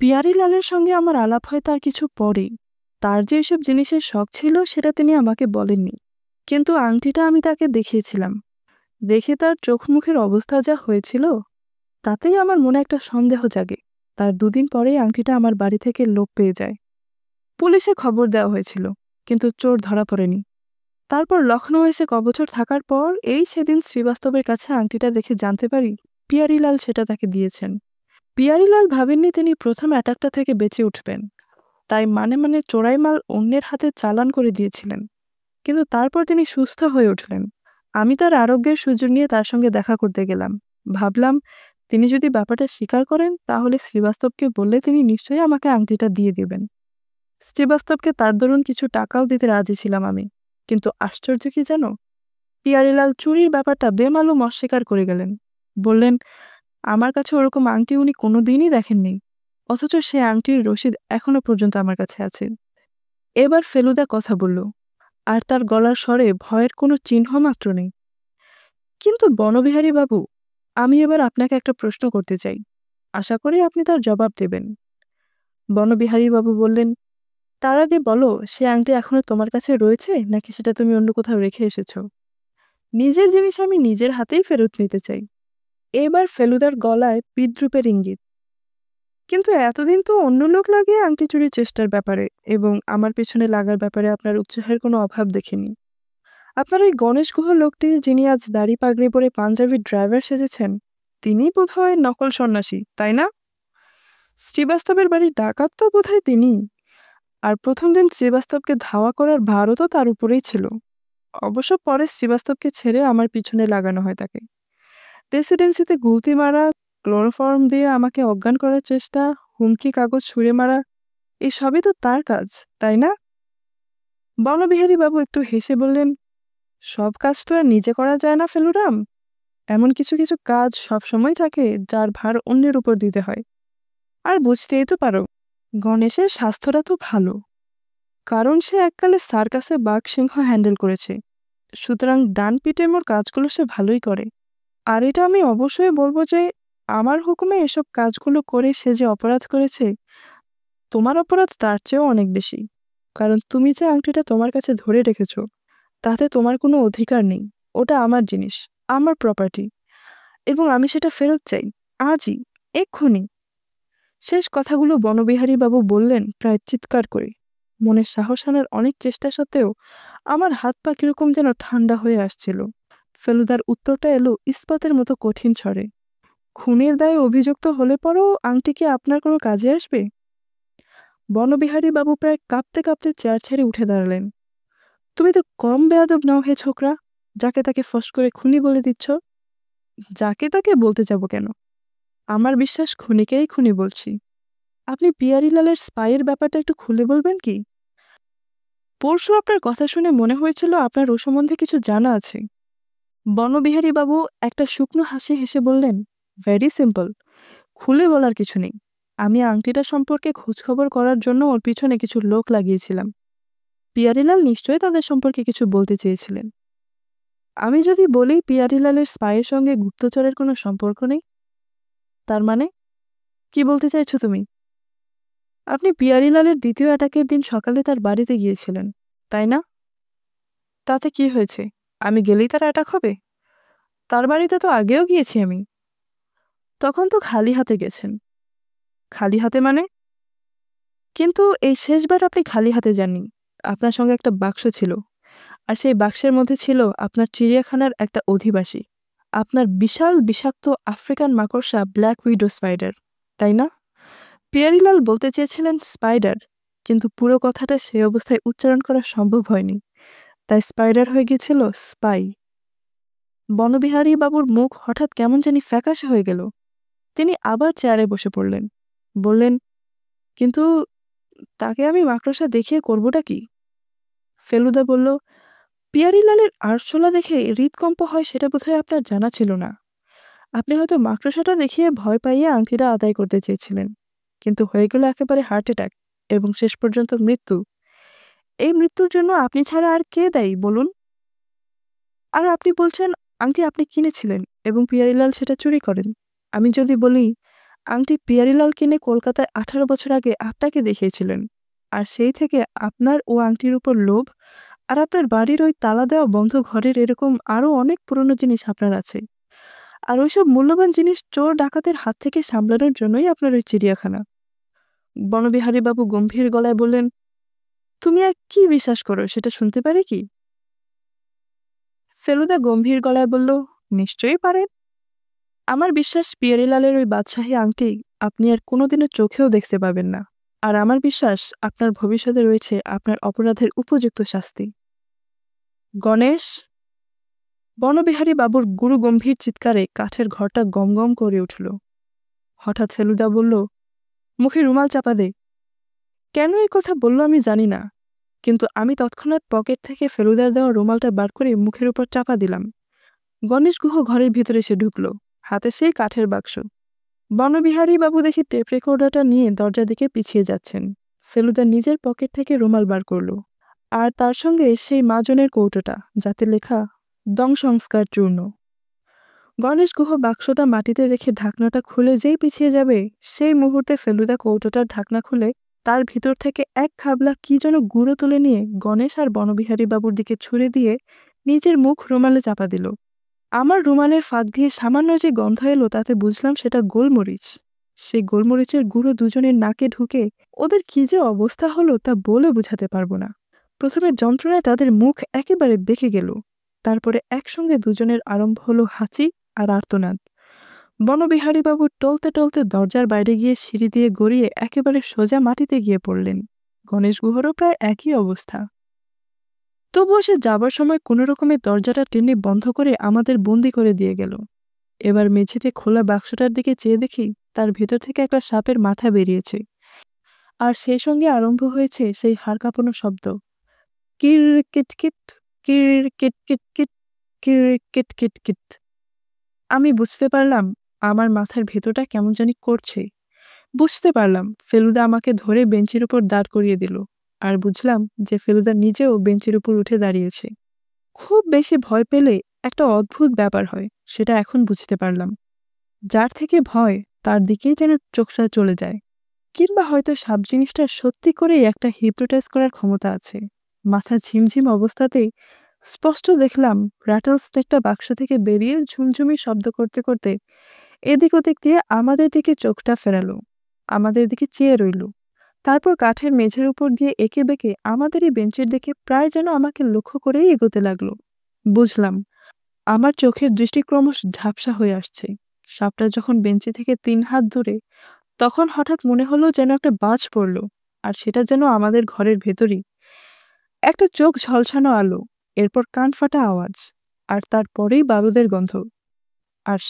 পিয়ারিলালের সঙ্গে আমার আলাপ হয় তার কিছু পরেই। তার যে এসব জিনিসের শখ ছিল সেটা তিনি আমাকে বলেননি, কিন্তু আংটিটা আমি তাকে দেখিয়েছিলাম। দেখে তার চোখ মুখের অবস্থা যা হয়েছিল তাতেই আমার মনে একটা সন্দেহ জাগে। তার 2 দিন পরেই আংটিটা আমার বাড়ি থেকে লোপ পেয়ে যায়। পুলিশে খবর দেওয়া হয়েছিল, কিন্তু চোর ধরা পড়েনি। তারপর লখনৌ এসে কবছর থাকার পর এই সেদিন শ্রীবাস্তবের কাছে আংটিটা দেখে জানতে পারি পিয়ারিলাল সেটা তাকে দিয়েছেন। পিয়ারিলাল ভাবেননি তিনি প্রথম অ্যাটাকটা থেকে বেঁচে উঠবেন, তাই মানে চোরাই মাল অন্যের হাতে চালান করে দিয়েছিলেন। কিন্তু তারপর তিনি সুস্থ হয়ে উঠলেন। আমি তার আরোগ্যের সুযোগ নিয়ে তার সঙ্গে দেখা করতে গেলাম। ভাবলাম তিনি যদি ব্যাপারটা স্বীকার করেন তাহলে শ্রীবাস্তবকে বললে তিনি নিশ্চয়ই আমাকে আংটিটা দিয়ে দেবেন। শ্রীবাস্তবকে তার দরুন কিছু টাকাও দিতে রাজি ছিলাম আমি। কিন্তু আশ্চর্য কি জানো, পিয়ারিলাল চুরির ব্যাপারটা বেমালুম অস্বীকার করে গেলেন। বললেন আমার কাছে ওরকম আংটি উনি কোনোদিনই দেখেননি, অথচ সে আংটির রসিদ এখনো পর্যন্ত আমার কাছে আছে। এবার ফেলুদা কথা বলল, আর তার গলার স্বরে ভয়ের কোনো চিহ্ন মাত্র নেই। কিন্তু বনবিহারী বাবু, আমি এবার আপনাকে একটা প্রশ্ন করতে চাই, আশা করি আপনি তার জবাব দেবেন। বনবিহারী বাবু বললেন, তার আগে বলো সে আংটি এখনো তোমার কাছে রয়েছে নাকি সেটা তুমি অন্য কোথাও রেখে এসেছো? নিজের জিনিস আমি নিজের হাতেই ফেরত নিতে চাই। এবার ফেলুদার গলায় বিদ্রুপের ইঙ্গিত। কিন্তু এতদিন তো অন্য লোক লাগিয়ে আংটি চুরির চেষ্টার ব্যাপারে এবং আমার পেছনে লাগার ব্যাপারে আপনার উৎসাহের কোনো অভাব দেখিনি। আপনার ওই গণেশ গুহ লোকটি যিনি আজ দাড়ি পাগড়ি পরে পাঞ্জাবির ড্রাইভার সেজেছেন, তিনি বোধহয় নকল সন্ন্যাসী, তাই না? শ্রীবাস্তবের বাড়ির ডাকাত তো বোধহয় তিনি। আর প্রথম দিন শ্রীবাস্তবকে ধাওয়া করার ভারও তো তার উপরেই ছিল। অবশ্য পরে শ্রীবাস্তবকে ছেড়ে আমার পিছনে লাগানো হয় তাকে। রেসিডেন্সিতে গুলতি মারা, ক্লোরোফর্ম দিয়ে আমাকে অজ্ঞান করার চেষ্টা, হুমকি কাগজ ছুঁড়ে মারা, এই সবই তো তার কাজ, তাই না? বনবিহারী বাবু একটু হেসে বললেন, সব কাজ তো আর নিজে করা যায় না ফেলুরাম। এমন কিছু কিছু কাজ সবসময় থাকে যার ভার অন্যের উপর দিতে হয়। আর বুঝতেই তো পারো গণেশের স্বাস্থ্যটা তো ভালো, কারণ সে এককালে সার্কাসে বাঘ সিংহ হ্যান্ডেল করেছে। সুতরাং ডান পিঠে মোর কাজগুলো সে ভালোই করে। আর এটা আমি অবশ্যই বলবো যে আমার হুকুমে এসব কাজগুলো করে সে যে অপরাধ করেছে, তোমার অপরাধ তার চেয়েও অনেক বেশি। কারণ তুমি যে আংটিটা তোমার কাছে ধরে রেখেছো তাতে তোমার কোনো অধিকার নেই। ওটা আমার জিনিস, আমার প্রপার্টি, এবং আমি সেটা ফেরত চাই, আজই, এক্ষুনি। শেষ কথাগুলো বনবিহারী বাবু বললেন প্রায় চিৎকার করে। মনের সাহস আনার অনেক চেষ্টা সত্ত্বেও আমার হাত পা কিরকম যেন ঠান্ডা হয়ে আসছিল। ফেলুদার উত্তরটা এলো ইস্পাতের মতো কঠিন স্বরে, খুনের দায়ে অভিযুক্ত হলে পরও আংটি কি আপনার কোনো কাজে আসবে? বনবিহারী বাবু প্রায় কাঁপতে কাঁপতে চেয়ার ছেড়ে উঠে দাঁড়ালেন। তুমি তো কম বেয়াদব নাও হে ছোকরা, যাকে তাকে ফস করে খুনি বলে দিচ্ছ। যাকে তাকে বলতে যাব কেন? আমার বিশ্বাস খুনিকেই খুনি বলছি। আপনি পিয়ারিলালের স্পাইয়ের ব্যাপারটা একটু খুলে বলবেন কি? পরশু আপনার কথা শুনে মনে হয়েছিল আপনার ও সম্বন্ধে কিছু জানা আছে। বনবিহারী বাবু একটা শুকনো হাসি হেসে বললেন, ভেরি সিম্পল, খুলে বলার কিছু নেই। আমি আংটিটা সম্পর্কে খোঁজখবর করার জন্য ওর পিছনে কিছু লোক লাগিয়েছিলাম। পিয়ারিলাল নিশ্চয়ই তাদের সম্পর্কে কিছু বলতে চেয়েছিলেন। আমি যদি বলি পিয়ারিলালের স্পাইয়ের সঙ্গে গুপ্তচরের কোনো সম্পর্ক নেই, তার মানে কি বলতে চাইছো তুমি? আপনি পিয়ারিলালের দ্বিতীয় অ্যাটাকের দিন সকালে তার বাড়িতে গিয়েছিলেন, তাই না? তাতে কি হয়েছে? আমি গেলেই তার অ্যাটাক হবে? তার বাড়িতে তো আগেও গিয়েছি আমি। তখন তো খালি হাতে গেছেন। খালি হাতে মানে? কিন্তু এই শেষবার আপনি খালি হাতে যাননি। আপনার সঙ্গে একটা বাক্স ছিল, আর সেই বাক্সের মধ্যে ছিল আপনার চিড়িয়াখানার একটা অধিবাসী, আপনার বিশাল বিষাক্ত আফ্রিকান মাকড়সা ব্ল্যাক উইডো স্পাইডার, তাই না? পিয়ারিলাল বলতে চেয়েছিলেন স্পাইডার, কিন্তু পুরো কথাটা সেই অবস্থায় উচ্চারণ করা সম্ভব হয়নি, তাই স্পাইডার হয়ে গিয়েছিল স্পাই। বনবিহারী বাবুর মুখ হঠাৎ কেমন জানি ফ্যাকাশে হয়ে গেল। তিনি আবার চেয়ারে বসে পড়লেন। বললেন, কিন্তু তাকে আমি মাকড়সা দেখিয়ে করবোটা কি? ফেলুদা বলল, পিয়ারিলালের আরশোলা দেখে হৃদকম্প হয় সেটা বোধহয় আপনার জানা ছিল না। আপনি হয়তো মাকড়সাটা দেখিয়ে ভয় পাইয়ে আংটিটা আদায় করতে চেয়েছিলেন, কিন্তু হয়ে গেল একেবারে হার্ট অ্যাটাক এবং শেষ পর্যন্ত মৃত্যু। এই মৃত্যুর জন্য আপনি ছাড়া আর কে দায়ী বলুন? আর আপনি বলছেন আংটি আপনি কিনেছিলেন এবং পিয়ারিলাল সেটা চুরি করেন। আমি যদি বলি আংটি পিয়ারিলাল কিনে কলকাতায় 18 বছর আগে আপনাকে দেখিয়েছিলেন, আর সেই থেকে আপনার ও আংটির উপর লোভ, আর আপনার বাড়ির ওই তালা দেওয়া বন্ধ ঘরের এরকম আরও অনেক পুরনো জিনিস আপনার আছে, আর ওইসব মূল্যবান জিনিস চোর ডাকাতের হাত থেকে সামলানোর জন্যই আপনার ওই চিড়িয়াখানা। বনবিহারী বাবু গম্ভীর গলায় বললেন, তুমি আর কি বিশ্বাস করো সেটা শুনতে পারি কি? ফেলুদা গম্ভীর গলায় বলল, নিশ্চয়ই পারেন। আমার বিশ্বাস পিয়ারিলালের ওই বাদশাহী আংটি আপনি আর কোনোদিনও চোখেও দেখতে পাবেন না। আর আমার বিশ্বাস আপনার ভবিষ্যতে রয়েছে আপনার অপরাধের উপযুক্ত শাস্তি। গণেশ! বনবিহারী বাবুর গুরু গম্ভীর চিৎকারে কাঠের ঘরটা গমগম করে উঠল। হঠাৎ ফেলুদা বলল, মুখে রুমাল চাপা দে। কেন এই কথা বলল আমি জানি না, কিন্তু আমি তৎক্ষণাৎ পকেট থেকে ফেলুদার দেওয়া রুমালটা বার করে মুখের উপর চাপা দিলাম। গণেশ গুহ ঘরের ভিতরে এসে ঢুকল, হাতে সেই কাঠের বাক্স। বনবিহারী বাবু দেখি টেপ রেকর্ডারটা নিয়ে দরজার দিকে পিছিয়ে যাচ্ছেন। ফেলুদা নিজের পকেট থেকে রুমাল বার করল, আর তার সঙ্গে সেই মাজনের কৌটোটা, যাতে লেখা দং সংস্কার চূর্ণ। গণেশ গুহ বাক্সটা মাটিতে রেখে ঢাকনাটা খুলে যেই পিছিয়ে যাবে, সেই মুহূর্তে ফেলুদা কৌটোটার ঢাকনা খুলে তার ভিতর থেকে এক খাবলা কি যেন গুঁড়ো তুলে নিয়ে গণেশ আর বনবিহারী বাবুর দিকে ছুঁড়ে দিয়ে নিজের মুখ রুমালে চাপা দিল। আমার রুমালের ফাঁক দিয়ে সামান্য যে গন্ধ এলো তাতে বুঝলাম সেটা গোলমরিচ। সেই গোলমরিচের গুঁড়ো দুজনের নাকে ঢুকে ওদের কি যে অবস্থা হলো তা বলে বুঝাতে পারবো না। প্রথমে যন্ত্রণায় তাদের মুখ একেবারে বেঁকে গেল, তারপরে একসঙ্গে দুজনের আরম্ভ হলো হাঁচি আর আর্তনাদ। বনবিহারী বাবু টলতে টলতে দরজার বাইরে গিয়ে সিঁড়ি দিয়ে গড়িয়ে একেবারে সোজা মাটিতে গিয়ে পড়লেন। গণেশ গুহরও প্রায় একই অবস্থা। তবুও সে যাবার সময় কোনো রকমে দরজাটা টেনে বন্ধ করে আমাদের বন্দি করে দিয়ে গেল। এবার মেঝেতে খোলা বাক্সটার দিকে চেয়ে দেখি তার ভেতর থেকে একটা সাপের মাথা বেরিয়েছে, আর সেই সঙ্গে আরম্ভ হয়েছে সেই হাড় কাঁপানো শব্দ, কির কিটকিট, কির কিটকিটকিট, কির কিটকিটকিট। আমি বুঝতে পারলাম আমার মাথার ভেতরটা কেমন জানি করছে। বুঝতে পারলাম ফেলুদা আমাকে ধরে বেঞ্চের উপর দাঁড় করিয়ে দিল, আর বুঝলাম যে ফেলুদা নিজেও বেঞ্চের উপর উঠে দাঁড়িয়েছে। খুব বেশি ভয় পেলে একটা অদ্ভুত ব্যাপার হয়, সেটা এখন বুঝতে পারলাম। যার থেকে ভয় তার দিকেই যেন চোখটা চলে যায়, কিংবা হয়তো সাপ জিনিসটার সত্যি করেই একটা হিপনোটাইজ করার ক্ষমতা আছে। মাথা ঝিমঝিম অবস্থাতেই স্পষ্ট দেখলাম র্যাটল স্নেকটা বাক্স থেকে বেরিয়ে ঝুমঝুমি শব্দ করতে করতে এদিক ওদিক দিয়ে আমাদের দিকে চোখটা ফেরালো, আমাদের দিকে চেয়ে রইল। তারপর কাঠের মেঝের উপর দিয়ে এঁকে বেঁকে আমাদেরই বেঞ্চের দিকে প্রায় যেন আমাকে লক্ষ্য করেই এগোতে লাগলো। বুঝলাম আমার চোখের দৃষ্টি ক্রমশ ঝাপসা হয়ে আসছে। সাপটা যখন বেঞ্চি থেকে 3 হাত দূরে, তখন হঠাৎ মনে হলো যেন একটা বাজ পড়ল, আর সেটা যেন আমাদের ঘরের ভেতরই। একটা চোখ ঝলসানো আলো, এরপর কান ফাটা আওয়াজ, আর তারপরেই বারুদের গন্ধ। আর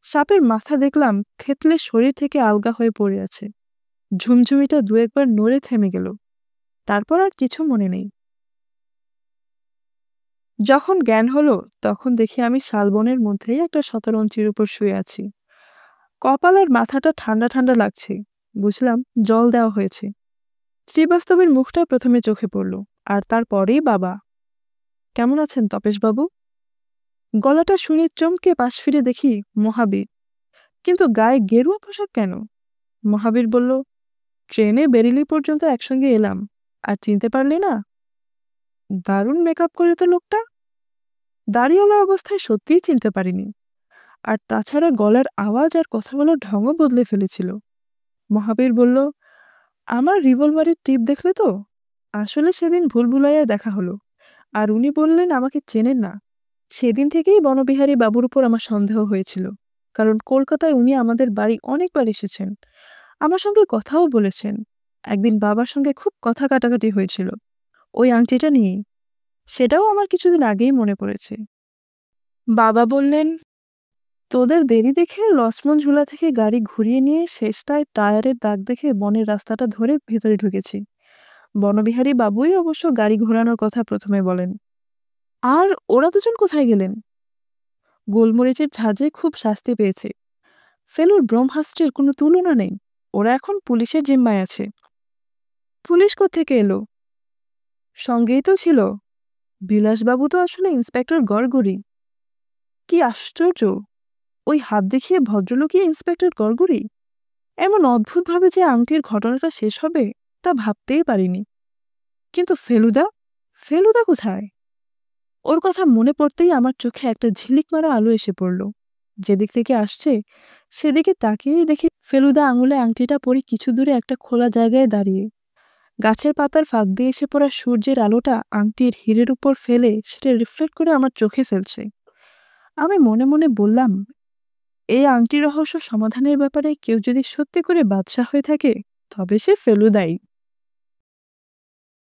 সাপের মাথা দেখলাম থেতলে শরীর থেকে আলগা হয়ে পড়ে আছে। ঝুমঝুমিটা 2-1 বার নড়ে থেমে গেল, তারপর আর কিছু মনে নেই। যখন জ্ঞান হলো তখন দেখি আমি শালবনের মধ্যেই একটা শতরঞ্চির উপর শুয়ে আছি। কপাল আর মাথাটা ঠান্ডা ঠান্ডা লাগছে, বুঝলাম জল দেওয়া হয়েছে। শ্রীবাস্তবের মুখটা প্রথমে চোখে পড়ল, আর তারপরেই বাবা। কেমন আছেন তপেশবাবু? গলাটা শুনে চমকে পাশ ফিরে দেখি মহাবীর, কিন্তু গায়ে গেরুয়া পোশাক কেন? মহাবীর বলল, ট্রেনে বেরিলি পর্যন্ত একসঙ্গে এলাম, আর চিনতে পারলি না? দারুণ মেকআপ করে তো লোকটা। দাড়িওয়ালা অবস্থায় সত্যিই চিনতে পারিনি, আর তাছাড়া গলার আওয়াজ আর কথা বলার ঢঙও বদলে ফেলেছিল। মহাবীর বলল, আমার রিভলভারের টিপ দেখলে তো? আসলে সেদিন ভুলভুলাইয়া দেখা হলো, আর উনি বললেন আমাকে চেনেন না। সেদিন থেকেই বনবিহারী বাবুর উপর আমার সন্দেহ হয়েছিল, কারণ কলকাতায় উনি আমাদের বাড়ি অনেকবার এসেছেন, আমার সঙ্গে কথাও বলেছেন। একদিন বাবার সঙ্গে খুব কথা কাটাকাটি হয়েছিল ওই আংটিটা নিয়েই, সেটাও আমার কিছুদিন আগেই মনে পড়েছে। বাবা বললেন, তোদের দেরি দেখে লক্ষ্মণ ঝুলা থেকে গাড়ি ঘুরিয়ে নিয়ে শেষটায় টায়ারের দাগ দেখে বনের রাস্তাটা ধরে ভেতরে ঢুকেছি। বনবিহারী বাবুই অবশ্য গাড়ি ঘোরানোর কথা প্রথমে বলেন। আর ওরা দুজন কোথায় গেলেন? গোলমরিচের ঝাঁজে খুব শাস্তি পেয়েছে। ফেলুর ব্রহ্মাস্ত্রের কোনো তুলনা নেই। ওরা এখন পুলিশের জিম্মায় আছে। পুলিশ কোত্থেকে এলো? সঙ্গেই তো ছিল বিলাসবাবু, তো আসলে ইন্সপেক্টর গড়গড়ি। কি আশ্চর্য, ওই হাত দেখিয়ে ভদ্রলোকই ইন্সপেক্টর গড়গড়ি। এমন অদ্ভুতভাবে যে আংটির ঘটনাটা শেষ হবে তা ভাবতেই পারিনি। কিন্তু ফেলুদা কোথায়? ওর কথা মনে পড়তেই আমার চোখে একটা ঝিলিক মারা আলো এসে পড়ল। যেদিক থেকে আসছে সেদিকে তাকিয়েই দেখি ফেলুদা আঙুলে আংটিটা পরে কিছু দূরে একটা খোলা জায়গায় দাঁড়িয়ে। গাছের পাতার ফাঁক দিয়ে এসে পড়া সূর্যের আলোটা আংটির হীরের উপর ফেলে সেটা রিফ্লেক্ট করে আমার চোখে ফেলছে। আমি মনে মনে বললাম, এই আংটি রহস্য সমাধানের ব্যাপারে কেউ যদি সত্যি করে বাদশা হয়ে থাকে তবে সে ফেলুদাই।